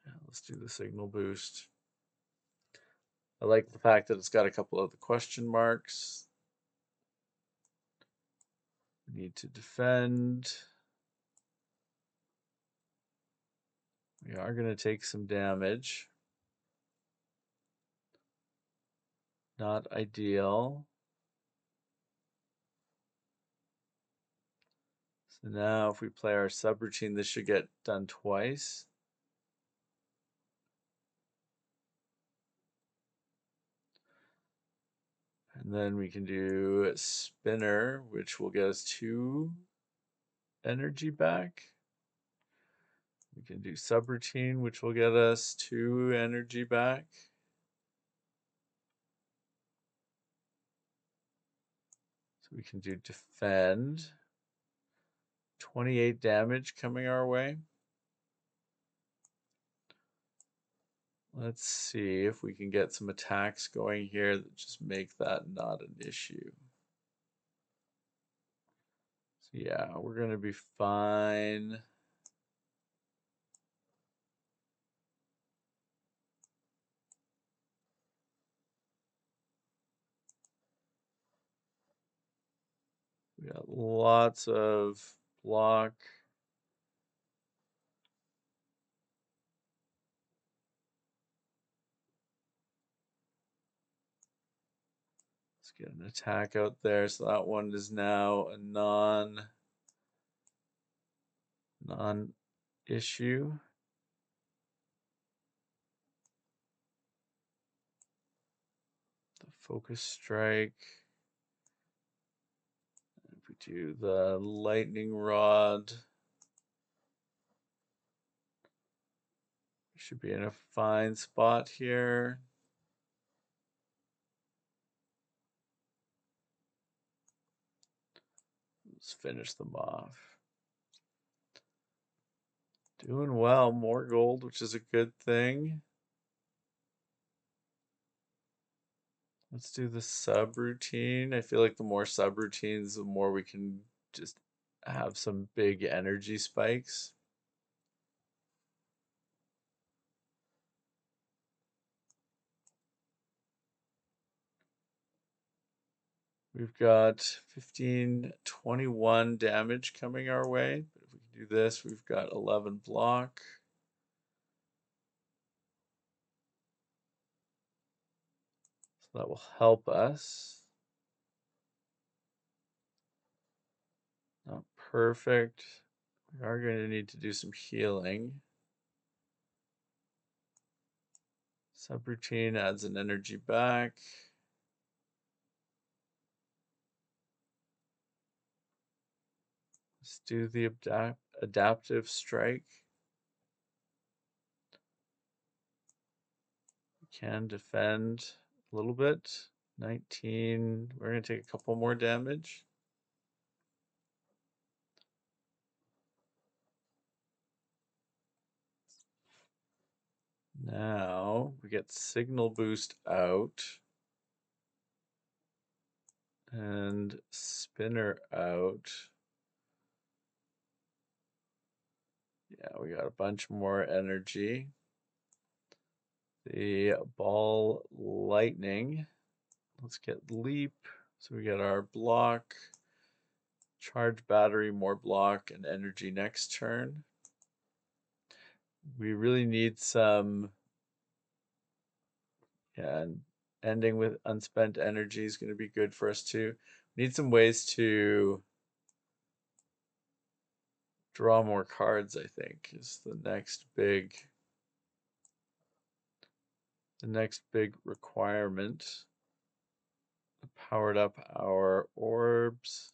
Yeah, let's do the signal boost. I like the fact that it's got a couple of the question marks. We need to defend. We are going to take some damage. Not ideal. So now if we play our subroutine, this should get done twice. And then we can do a spinner, which will get us 2 energy back. We can do subroutine, which will get us 2 energy back. So we can do defend. 28 damage coming our way. Let's see if we can get some attacks going here that just make that not an issue. So yeah, we're going to be fine. We got lots of block. Let's get an attack out there. So that one is now a non-issue. The focus strike. If we do the lightning rod, we should be in a fine spot here. Let's finish them off. Doing well, more gold, which is a good thing. Let's do the subroutine. I feel like the more subroutines, the more we can just have some big energy spikes. We've got 15, 21 damage coming our way. But if we can do this, we've got 11 block. So that will help us. Not perfect. We are going to need to do some healing. Subroutine adds an energy back. Let's do the adaptive strike. We can defend. a little bit. 19. We're going to take a couple more damage. Now we get signal boost out and spinner out. Yeah, we got a bunch more energy. The ball lightning. Let's get leap. So we get our block, charge battery, more block, and energy next turn. We really need some, yeah, and ending with unspent energy is going to be good for us too. We need some ways to draw more cards, I think, is the next big requirement. Powered up our orbs.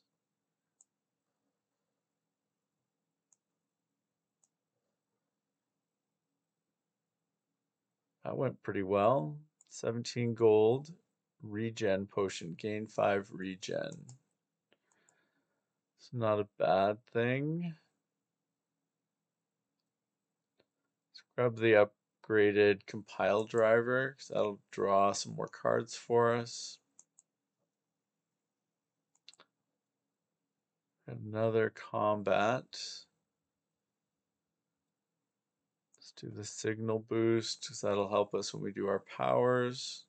That went pretty well. 17 gold. Regen potion. Gain 5 regen. It's not a bad thing. Let's grab the upgraded compile driver because that'll draw some more cards for us. Another combat. Let's do the signal boost because that'll help us when we do our powers.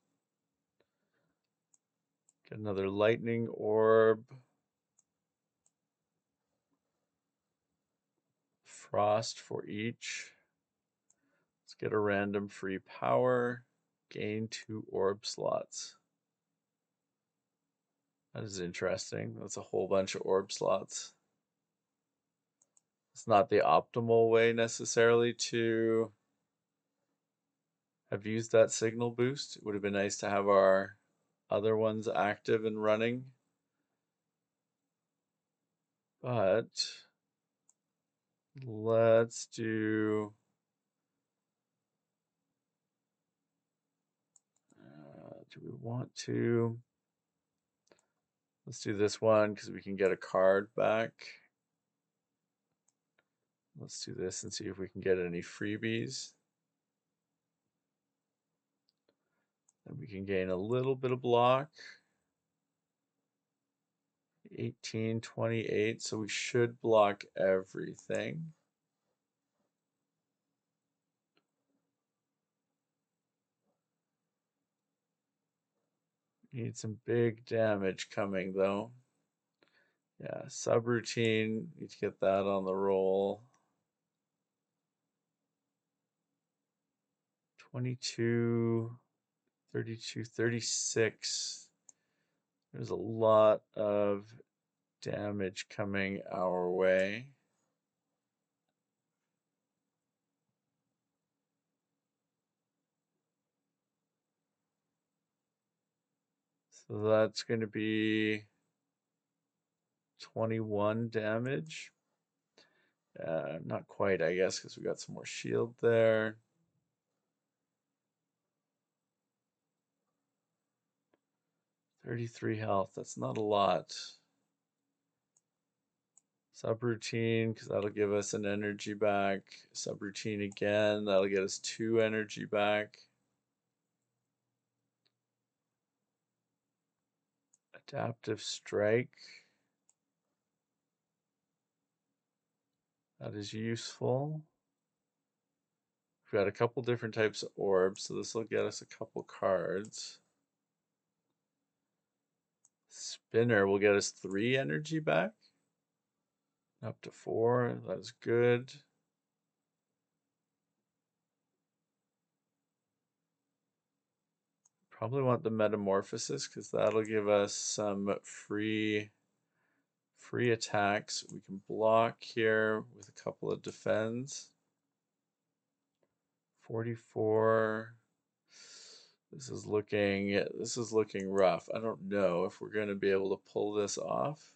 Get another lightning orb. Frost for each. Let's get a random free power. Gain 2 orb slots. That is interesting. That's a whole bunch of orb slots. It's not the optimal way necessarily to have used that signal boost. It would have been nice to have our other ones active and running. But let's do we want to? Let's do this one because we can get a card back. Let's do this and see if we can get any freebies. And we can gain a little bit of block. 18, 28, so we should block everything. Need some big damage coming though. Yeah, subroutine, need to get that on the roll. 22, 32, 36. There's a lot of damage coming our way. So that's going to be 21 damage. Not quite, I guess, because we got some more shield there. 33 health, that's not a lot. Subroutine, because that'll give us an energy back. Subroutine again, that'll get us 2 energy back. Adaptive strike. That is useful. We've got a couple different types of orbs, so this will get us a couple cards. Spinner will get us 3 energy back. Up to 4, that's good. Probably want the metamorphosis because that'll give us some free attacks. We can block here with a couple of defends. 44. This is looking rough. I don't know if we're going to be able to pull this off.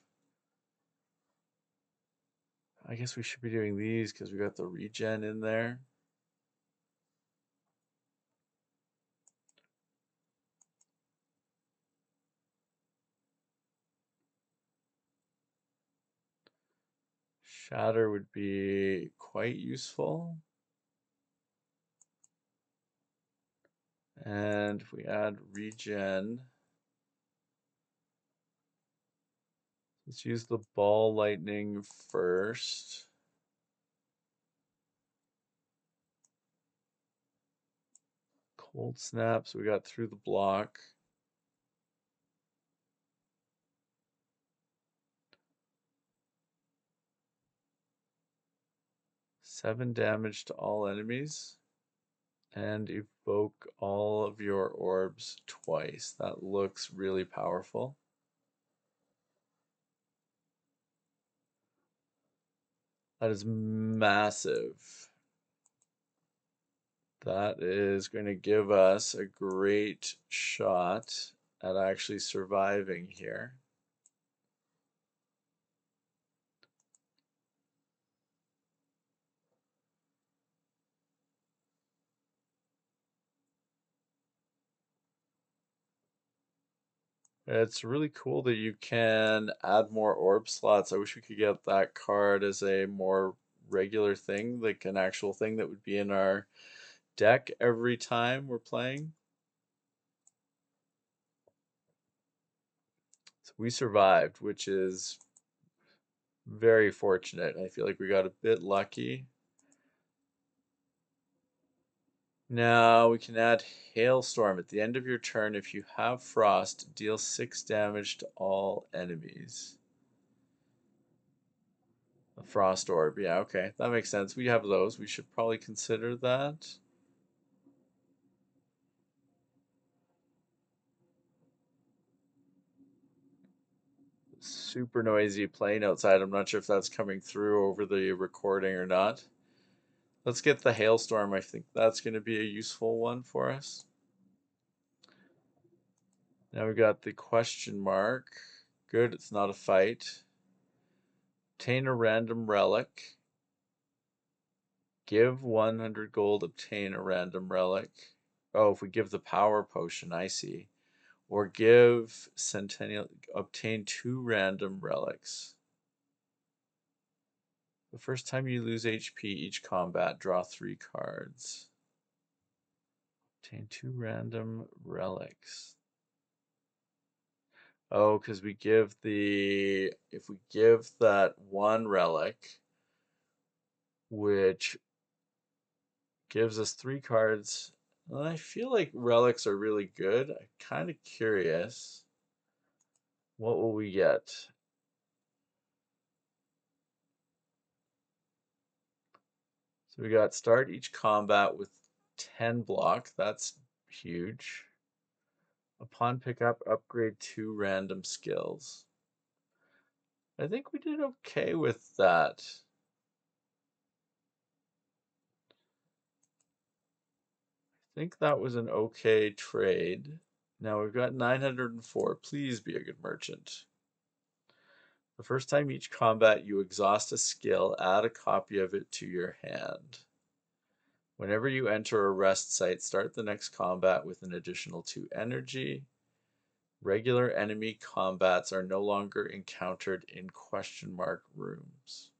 I guess we should be doing these because we got the regen in there. Shatter would be quite useful. And if we add regen, let's use the ball lightning first. Cold snap, so we got through the block. Seven damage to all enemies. And evoke all of your orbs twice. That looks really powerful. That is massive. That is going to give us a great shot at actually surviving here. It's really cool that you can add more orb slots. I wish we could get that card as a more regular thing, like an actual thing that would be in our deck every time we're playing. So we survived, which is very fortunate. I feel like we got a bit lucky. Now we can add Hailstorm. At the end of your turn, if you have Frost, deal 6 damage to all enemies. A Frost Orb. Yeah, okay. That makes sense. We have those. We should probably consider that. Super noisy plane outside. I'm not sure if that's coming through over the recording or not. Let's get the Hailstorm. I think that's going to be a useful one for us. Now we got the question mark. Good, it's not a fight. Obtain a random relic. Give 100 gold, obtain a random relic. Oh, if we give the power potion, I see. Or give Centennial, obtain 2 random relics. The first time you lose HP each combat, draw 3 cards. Obtain 2 random relics. Oh, because we give the, if we give that 1 relic, which gives us 3 cards, well, I feel like relics are really good. I'm kind of curious. What will we get? So we got start each combat with 10 block. That's huge. Upon pickup, upgrade 2 random skills. I think we did okay with that. I think that was an okay trade. Now we've got 904. Please be a good merchant. The first time each combat you exhaust a skill, add a copy of it to your hand. Whenever you enter a rest site, start the next combat with an additional 2 energy. Regular enemy combats are no longer encountered in question mark rooms.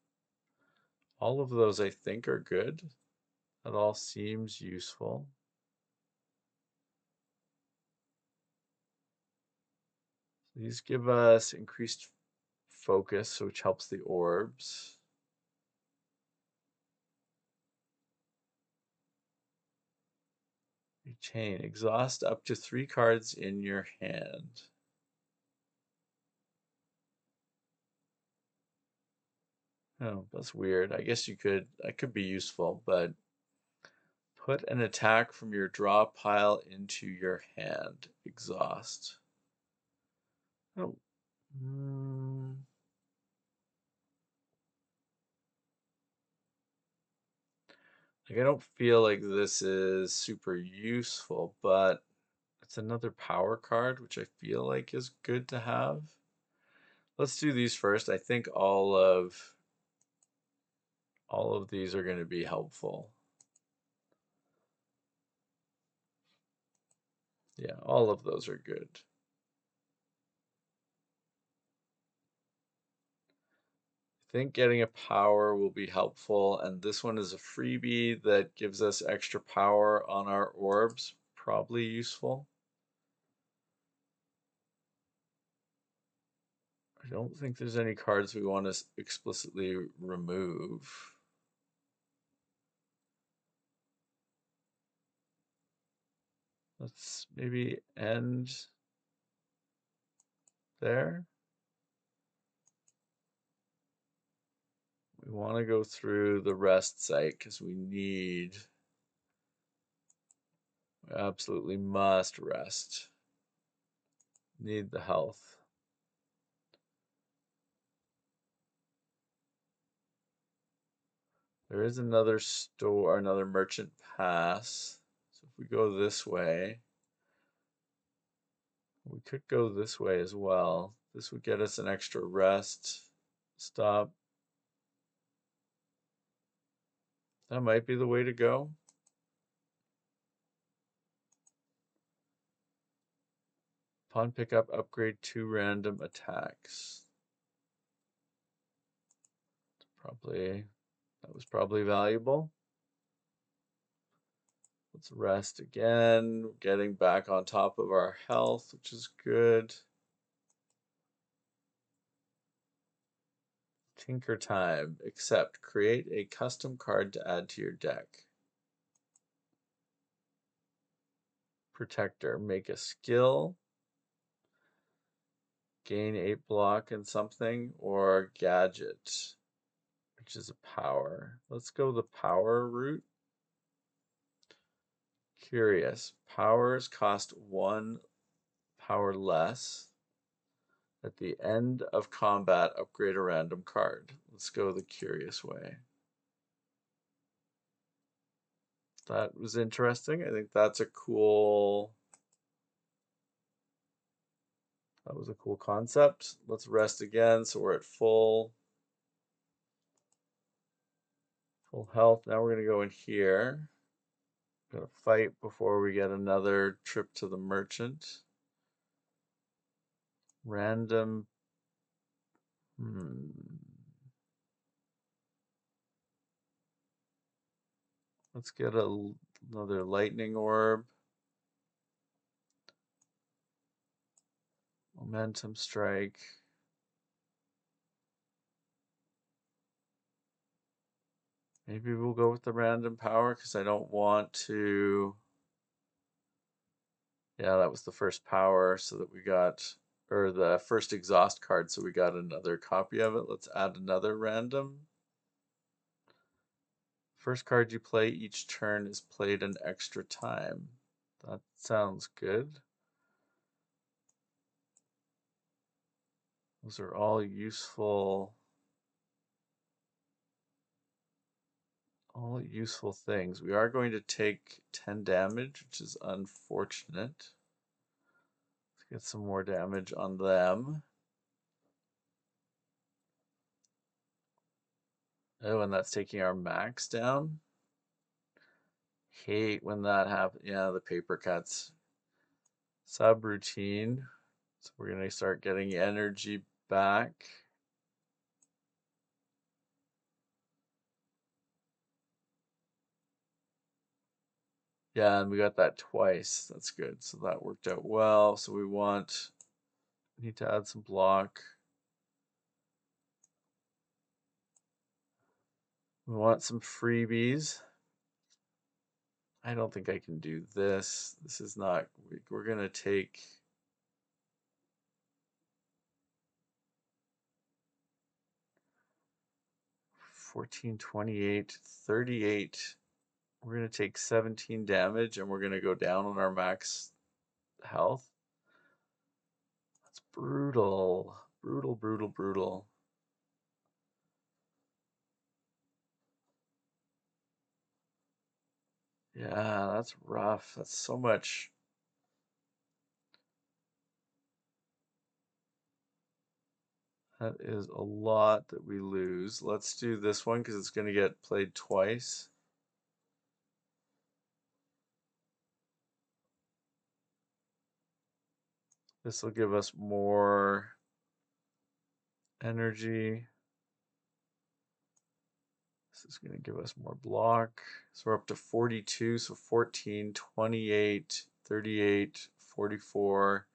All of those I think are good. That all seems useful. These give us increased focus, which helps the orbs. Retain. Exhaust up to 3 cards in your hand. Oh, that's weird. I guess you could, that could be useful, but put an attack from your draw pile into your hand. Exhaust. Oh. Like, I don't feel like this is super useful, but it's another power card, which I feel like is good to have. Let's do these first. I think all of these are going to be helpful. Yeah, all of those are good. I think getting a power will be helpful, and this one is a freebie that gives us extra power on our orbs. Probably useful. I don't think there's any cards we want to explicitly remove. Let's maybe end there. We want to go through the rest site because we absolutely must rest. Need the health. There is another store, another merchant pass. So if we go this way, we could go this way as well. This would get us an extra rest stop. That might be the way to go. Upon pickup, upgrade 2 random attacks. That was probably valuable. Let's rest again, getting back on top of our health, which is good. Tinker time. Accept. Create a custom card to add to your deck. Protector. Make a skill. Gain 8 block and something. Or gadget, which is a power. Let's go the power route. Curious. Powers cost 1 power less. At the end of combat, upgrade a random card. Let's go the curious way. That was interesting. I think that's a cool. That was a cool concept. Let's rest again. So we're at full health. Now we're going to go in here. Going to fight before we get another trip to the merchant. Random. Let's get another lightning orb. Momentum strike. Maybe we'll go with the random power because I don't want to. Yeah, that was the first power, so that we got, or the first exhaust card, so we got another copy of it. Let's add another random. First card you play each turn is played an extra time. That sounds good. Those are all useful. All useful things. We are going to take 10 damage, which is unfortunate. Let's get some more damage on them. Oh, and that's taking our max down. Hate when that happens. Yeah, the paper cuts. Subroutine. So we're going to start getting energy back. Yeah, and we got that twice. That's good. So that worked out well. So we need to add some block. We want some freebies. I don't think I can do this. This is not, we're going to take. $14, $28, $38. We're going to take 17 damage and we're going to go down on our max health. That's brutal. Brutal, brutal, brutal. Yeah, that's rough. That's so much. That is a lot that we lose. Let's do this one because it's going to get played twice. This will give us more energy. This is going to give us more block. So we're up to 42, so 14, 28, 38, 44,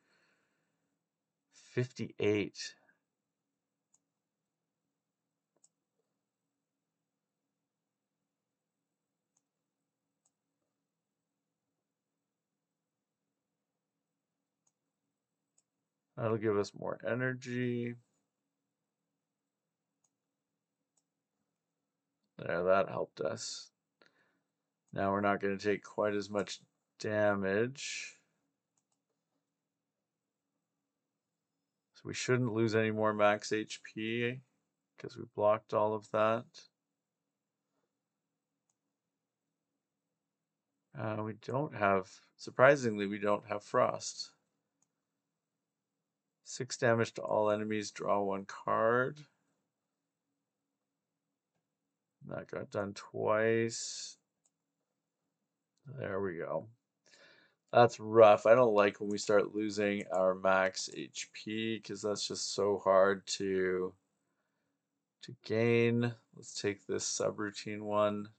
58. That'll give us more energy. There, that helped us. Now we're not going to take quite as much damage. So we shouldn't lose any more max HP because we blocked all of that. We don't have, surprisingly, we don't have frost. 6 damage to all enemies, draw 1 card. That got done twice. There we go. That's rough. I don't like when we start losing our max HP because that's just so hard to gain. Let's take this subroutine one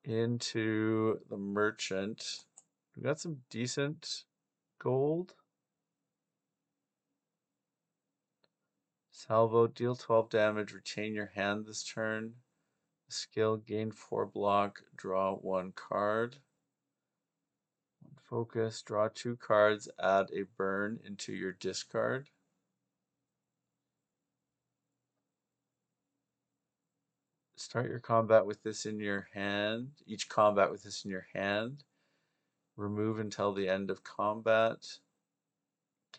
into the merchant. We got some decent gold. Salvo, deal 12 damage, retain your hand this turn. Skill, gain 4 block, draw 1 card. Focus, draw 2 cards, add a burn into your discard. Start your combat with this in your hand. Each combat with this in your hand. Remove until the end of combat.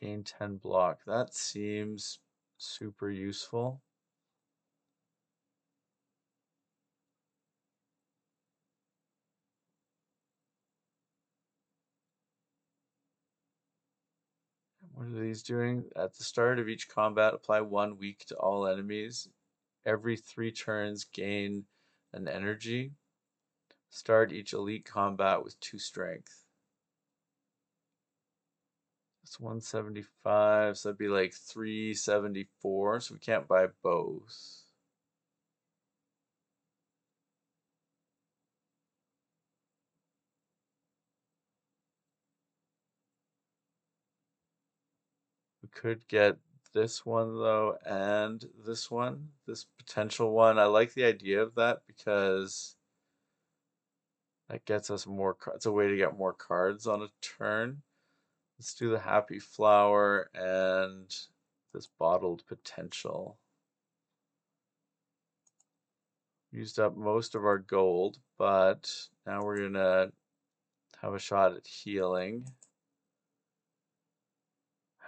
Gain 10 block. That seems super useful. What are these doing? At the start of each combat, apply 1 weak to all enemies. Every 3 turns, gain an energy. Start each elite combat with 2 strength. It's 175, so that'd be like 374, so we can't buy both. We could get this one though, and this one, this potential one. I like the idea of that because that gets us more cards. It's a way to get more cards on a turn. Let's do the Happy Flower and this Bottled Potential. Used up most of our gold, but now we're gonna have a shot at healing.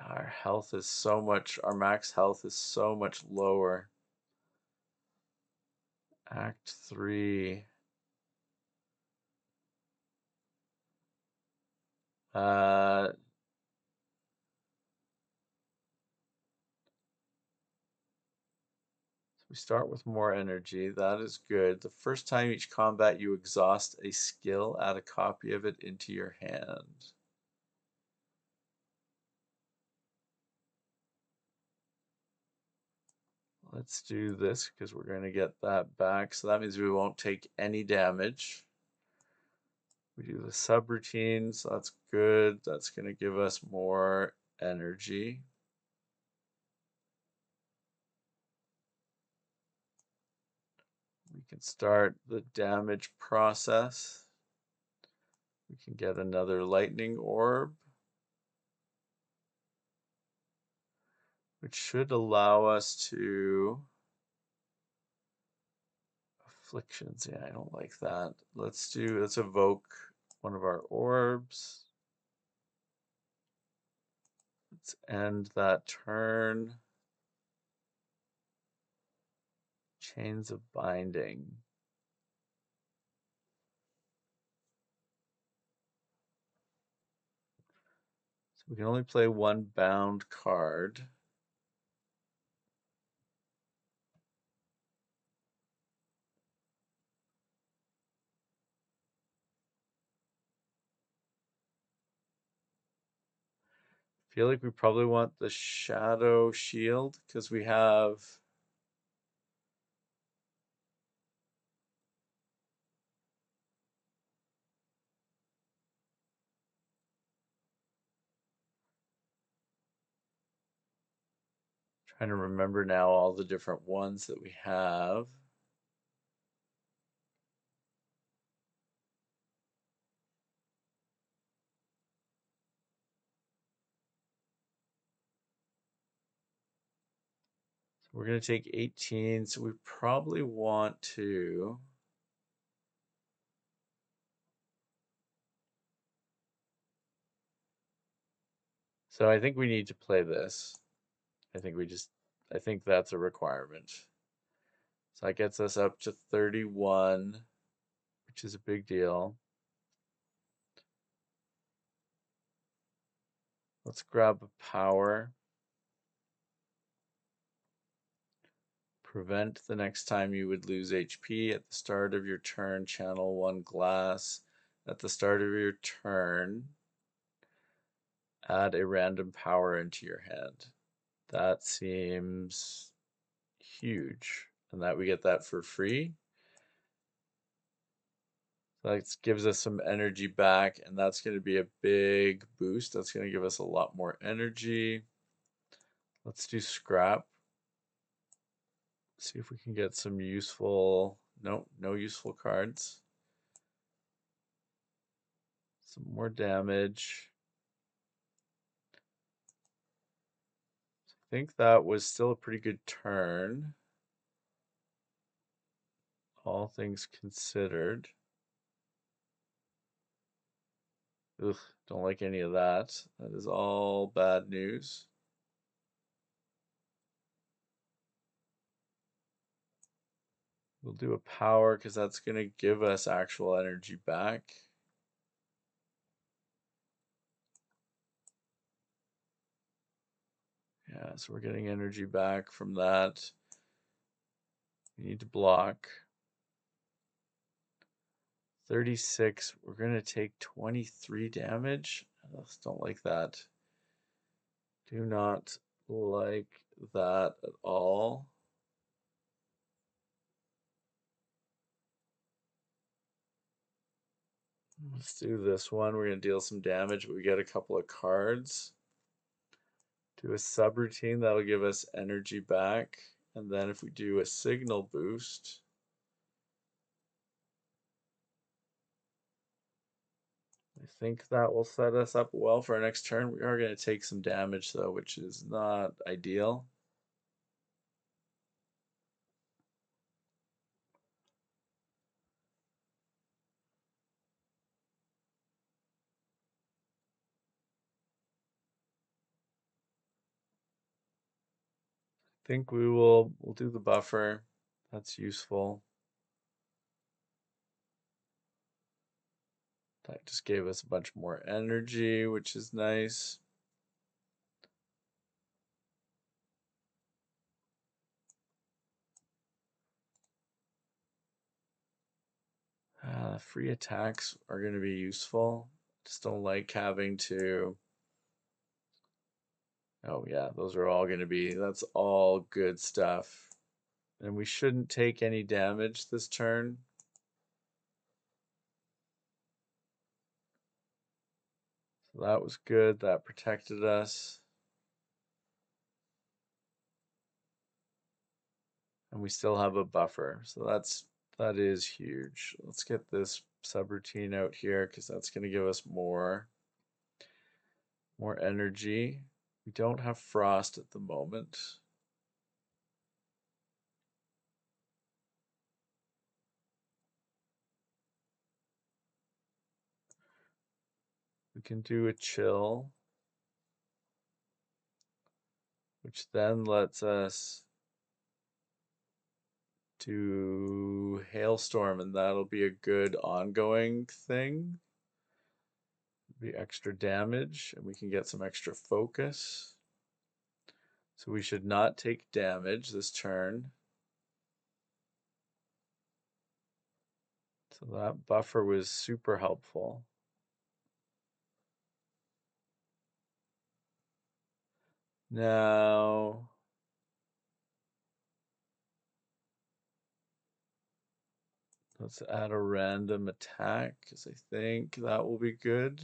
Our health is so much, our max health is so much lower. Act 3. So we start with more energy. That is good. The first time each combat you exhaust a skill, add a copy of it into your hand. Let's do this because we're going to get that back. So that means we won't take any damage. We do the subroutine, so that's good. That's going to give us more energy. We can start the damage process. We can get another lightning orb, which should allow us to afflictions. Yeah, I don't like that. Let's evoke one of our orbs. Let's end that turn. Chains of Binding. So we can only play 1 bound card. Feel like we probably want the Shadow Shield because we have Trying to remember now all the different ones that we have. So we're going to take 18, so we probably want to. So I think we need to play this. I think that's a requirement. So that gets us up to 31, which is a big deal. Let's grab a power. Prevent the next time you would lose HP. At the start of your turn, channel 1 glass. At the start of your turn, add a random power into your hand. That seems huge. And that we get that for free. That gives us some energy back, and that's going to be a big boost. That's going to give us a lot more energy. Let's do scrap. See if we can get some useful, no useful cards. Some more damage. I think that was still a pretty good turn, all things considered. Ugh, don't like any of that. That is all bad news. We'll do a power because that's going to give us actual energy back. Yeah, so we're getting energy back from that. We need to block. 36, we're going to take 23 damage. I just don't like that. Do not like that at all. Let's do this one. We're going to deal some damage, but we get a couple of cards. Do a subroutine, that'll give us energy back. And then if we do a signal boost, I think that will set us up well for our next turn. We are going to take some damage though, which is not ideal. Think we'll do the buffer. That's useful. That just gave us a bunch more energy, which is nice. Free attacks are going to be useful. Just don't like having to. Oh yeah, those are all going to be. That's all good stuff. And we shouldn't take any damage this turn. So that was good. That protected us. And we still have a buffer. So that is huge. Let's get this subroutine out here because that's going to give us more energy. We don't have frost at the moment. We can do a chill, which then lets us do hailstorm, and that'll be a good ongoing thing. Be extra damage, and we can get some extra focus. So we should not take damage this turn. So that buffer was super helpful. Now, let's add a random attack because I think that will be good.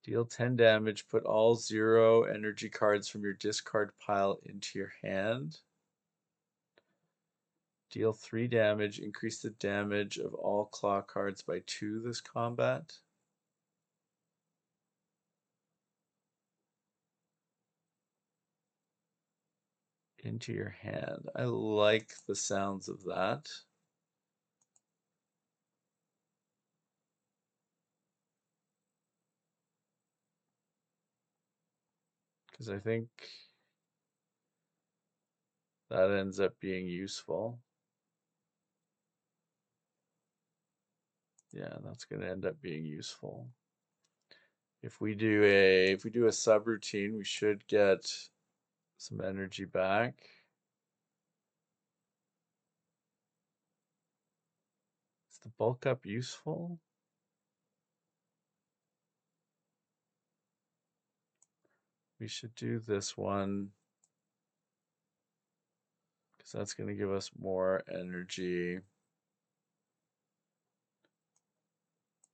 Deal 10 damage. Put all 0 energy cards from your discard pile into your hand. Deal 3 damage. Increase the damage of all claw cards by 2 this combat. Into your hand. I like the sounds of that. Because I think that ends up being useful. Yeah, that's going to end up being useful. If we do a subroutine, we should get some energy back. Is the bulk up useful? We should do this one because that's going to give us more energy.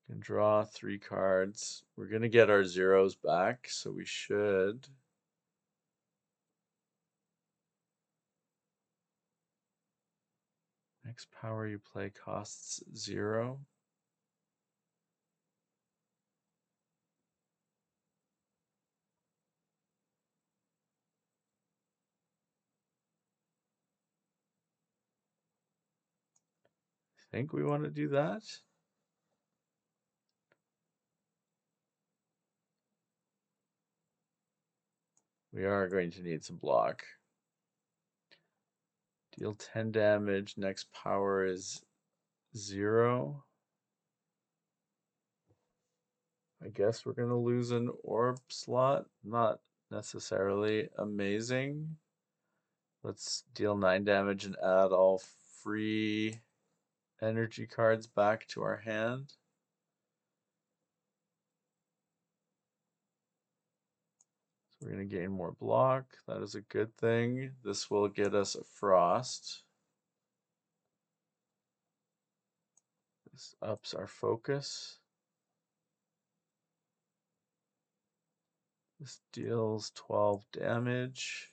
Can draw 3 cards. We're going to get our zeros back, so we should. Next power you play costs 0. I think we want to do that. We are going to need some block. Deal 10 damage. Next power is 0. I guess we're going to lose an orb slot. Not necessarily amazing. Let's deal 9 damage and add all free energy cards back to our hand. So we're going to gain more block. That is a good thing. This will get us a frost. This ups our focus. This deals 12 damage.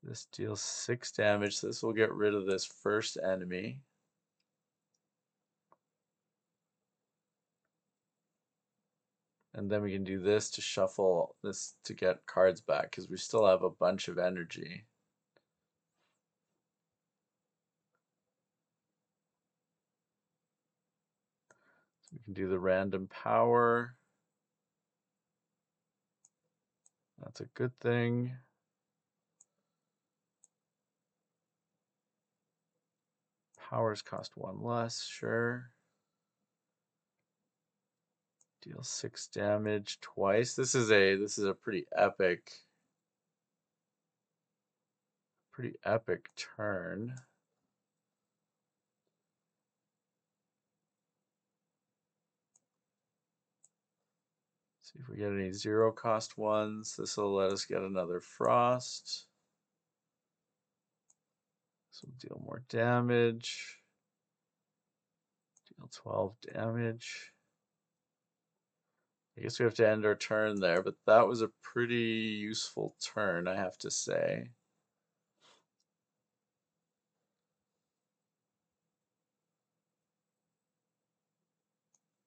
This deals 6 damage. This will get rid of this first enemy. And then we can do this to shuffle this to get cards back because we still have a bunch of energy. So we can do the random power. That's a good thing. Powers cost 1 less, sure. Deal 6 damage twice. This is a pretty epic turn. See if we get any 0 cost ones. This will let us get another frost. This will deal more damage. Deal 12 damage. I guess we have to end our turn there, but that was a pretty useful turn, I have to say.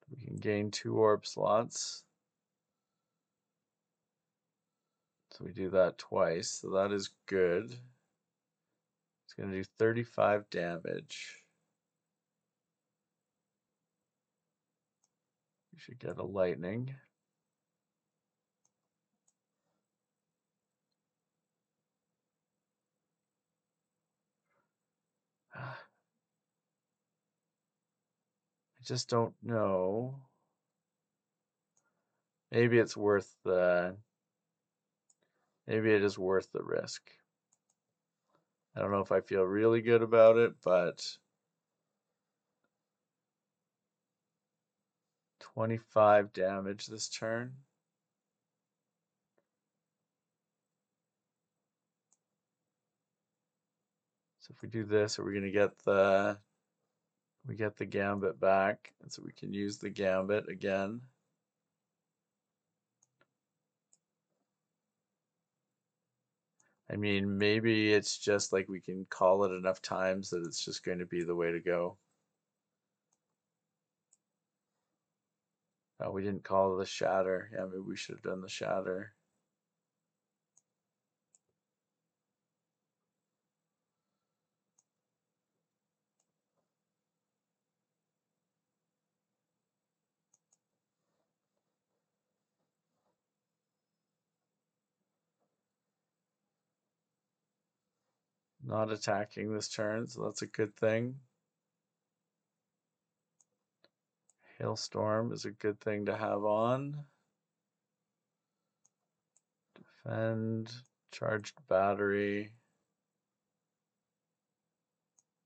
We can gain 2 orb slots. So we do that twice, so that is good. It's going to do 35 damage. We should get a lightning. I just don't know. Maybe it's worth maybe it is worth the risk. I don't know if I feel really good about it, but 25 damage this turn. So if we do this, are we going to get we get the gambit back, and so we can use the gambit again. I mean, maybe it's just like we can call it enough times that it's just going to be the way to go. Oh, we didn't call the shatter. Yeah, maybe we should have done the shatter. Not attacking this turn, so that's a good thing. Hailstorm is a good thing to have on. Defend, charged battery.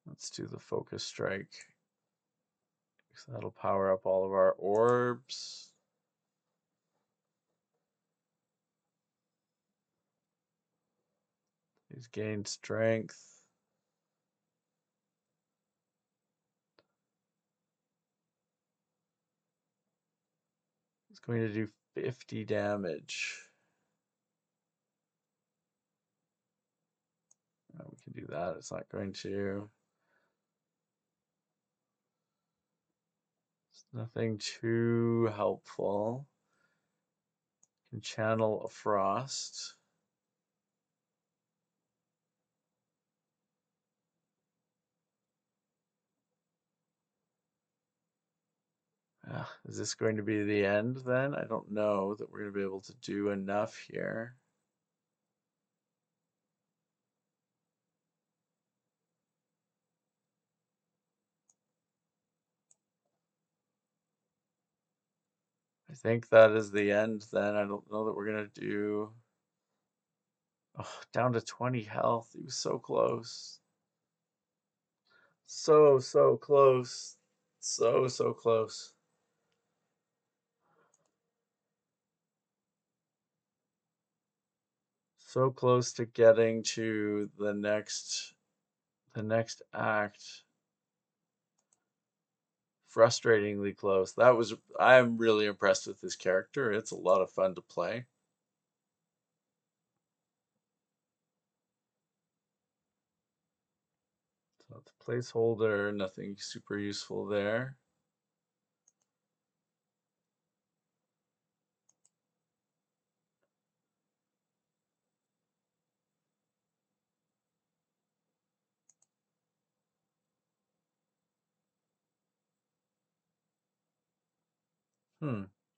Let's do the focus strike. So that'll power up all of our orbs. He's gained strength. He's going to do 50 damage. Oh, we can do that. It's not going to. It's nothing too helpful. Can channel a frost. Is this going to be the end then? I don't know that we're going to be able to do enough here. I think that is the end then. I don't know that we're going to do. Oh, down to 20 health. He was so close. So close. So close. So close to getting to the next act. Frustratingly close. I'm really impressed with this character. It's a lot of fun to play. So it's a placeholder, nothing super useful there.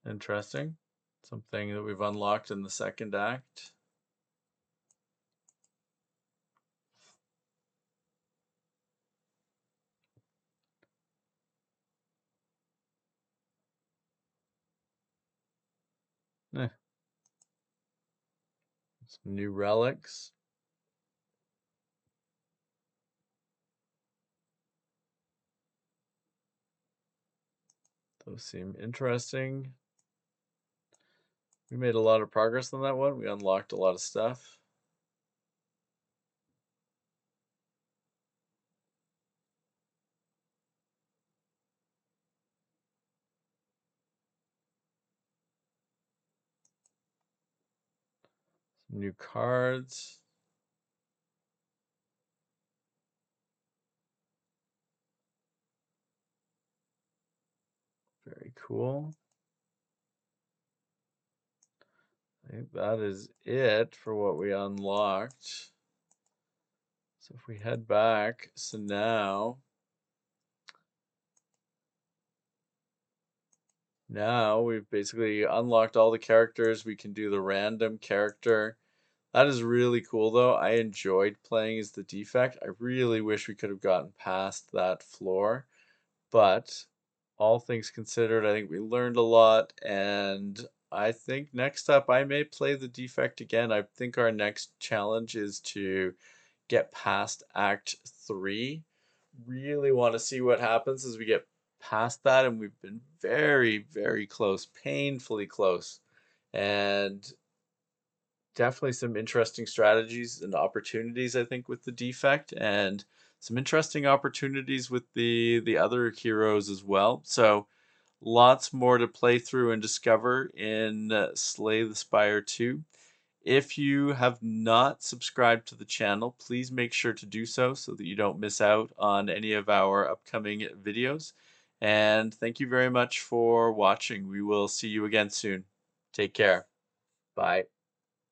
Interesting. Something that we've unlocked in the second act. Eh, some new relics. Those seem interesting. We made a lot of progress on that one. We unlocked a lot of stuff. Some new cards. Very cool. I think that is it for what we unlocked. So if we head back, so now we've basically unlocked all the characters. We can do the random character. That is really cool though. I enjoyed playing as the Defect. I really wish we could have gotten past that floor. But all things considered, I think we learned a lot, and I think next up I may play the Defect again. I think our next challenge is to get past Act 3. Really want to see what happens as we get past that, and we've been very close, painfully close. And definitely some interesting strategies and opportunities, I think, with the Defect, and some interesting opportunities with the other heroes as well. So lots more to play through and discover in Slay the Spire 2. If you have not subscribed to the channel, please make sure to do so so that you don't miss out on any of our upcoming videos. And thank you very much for watching. We will see you again soon. Take care. Bye.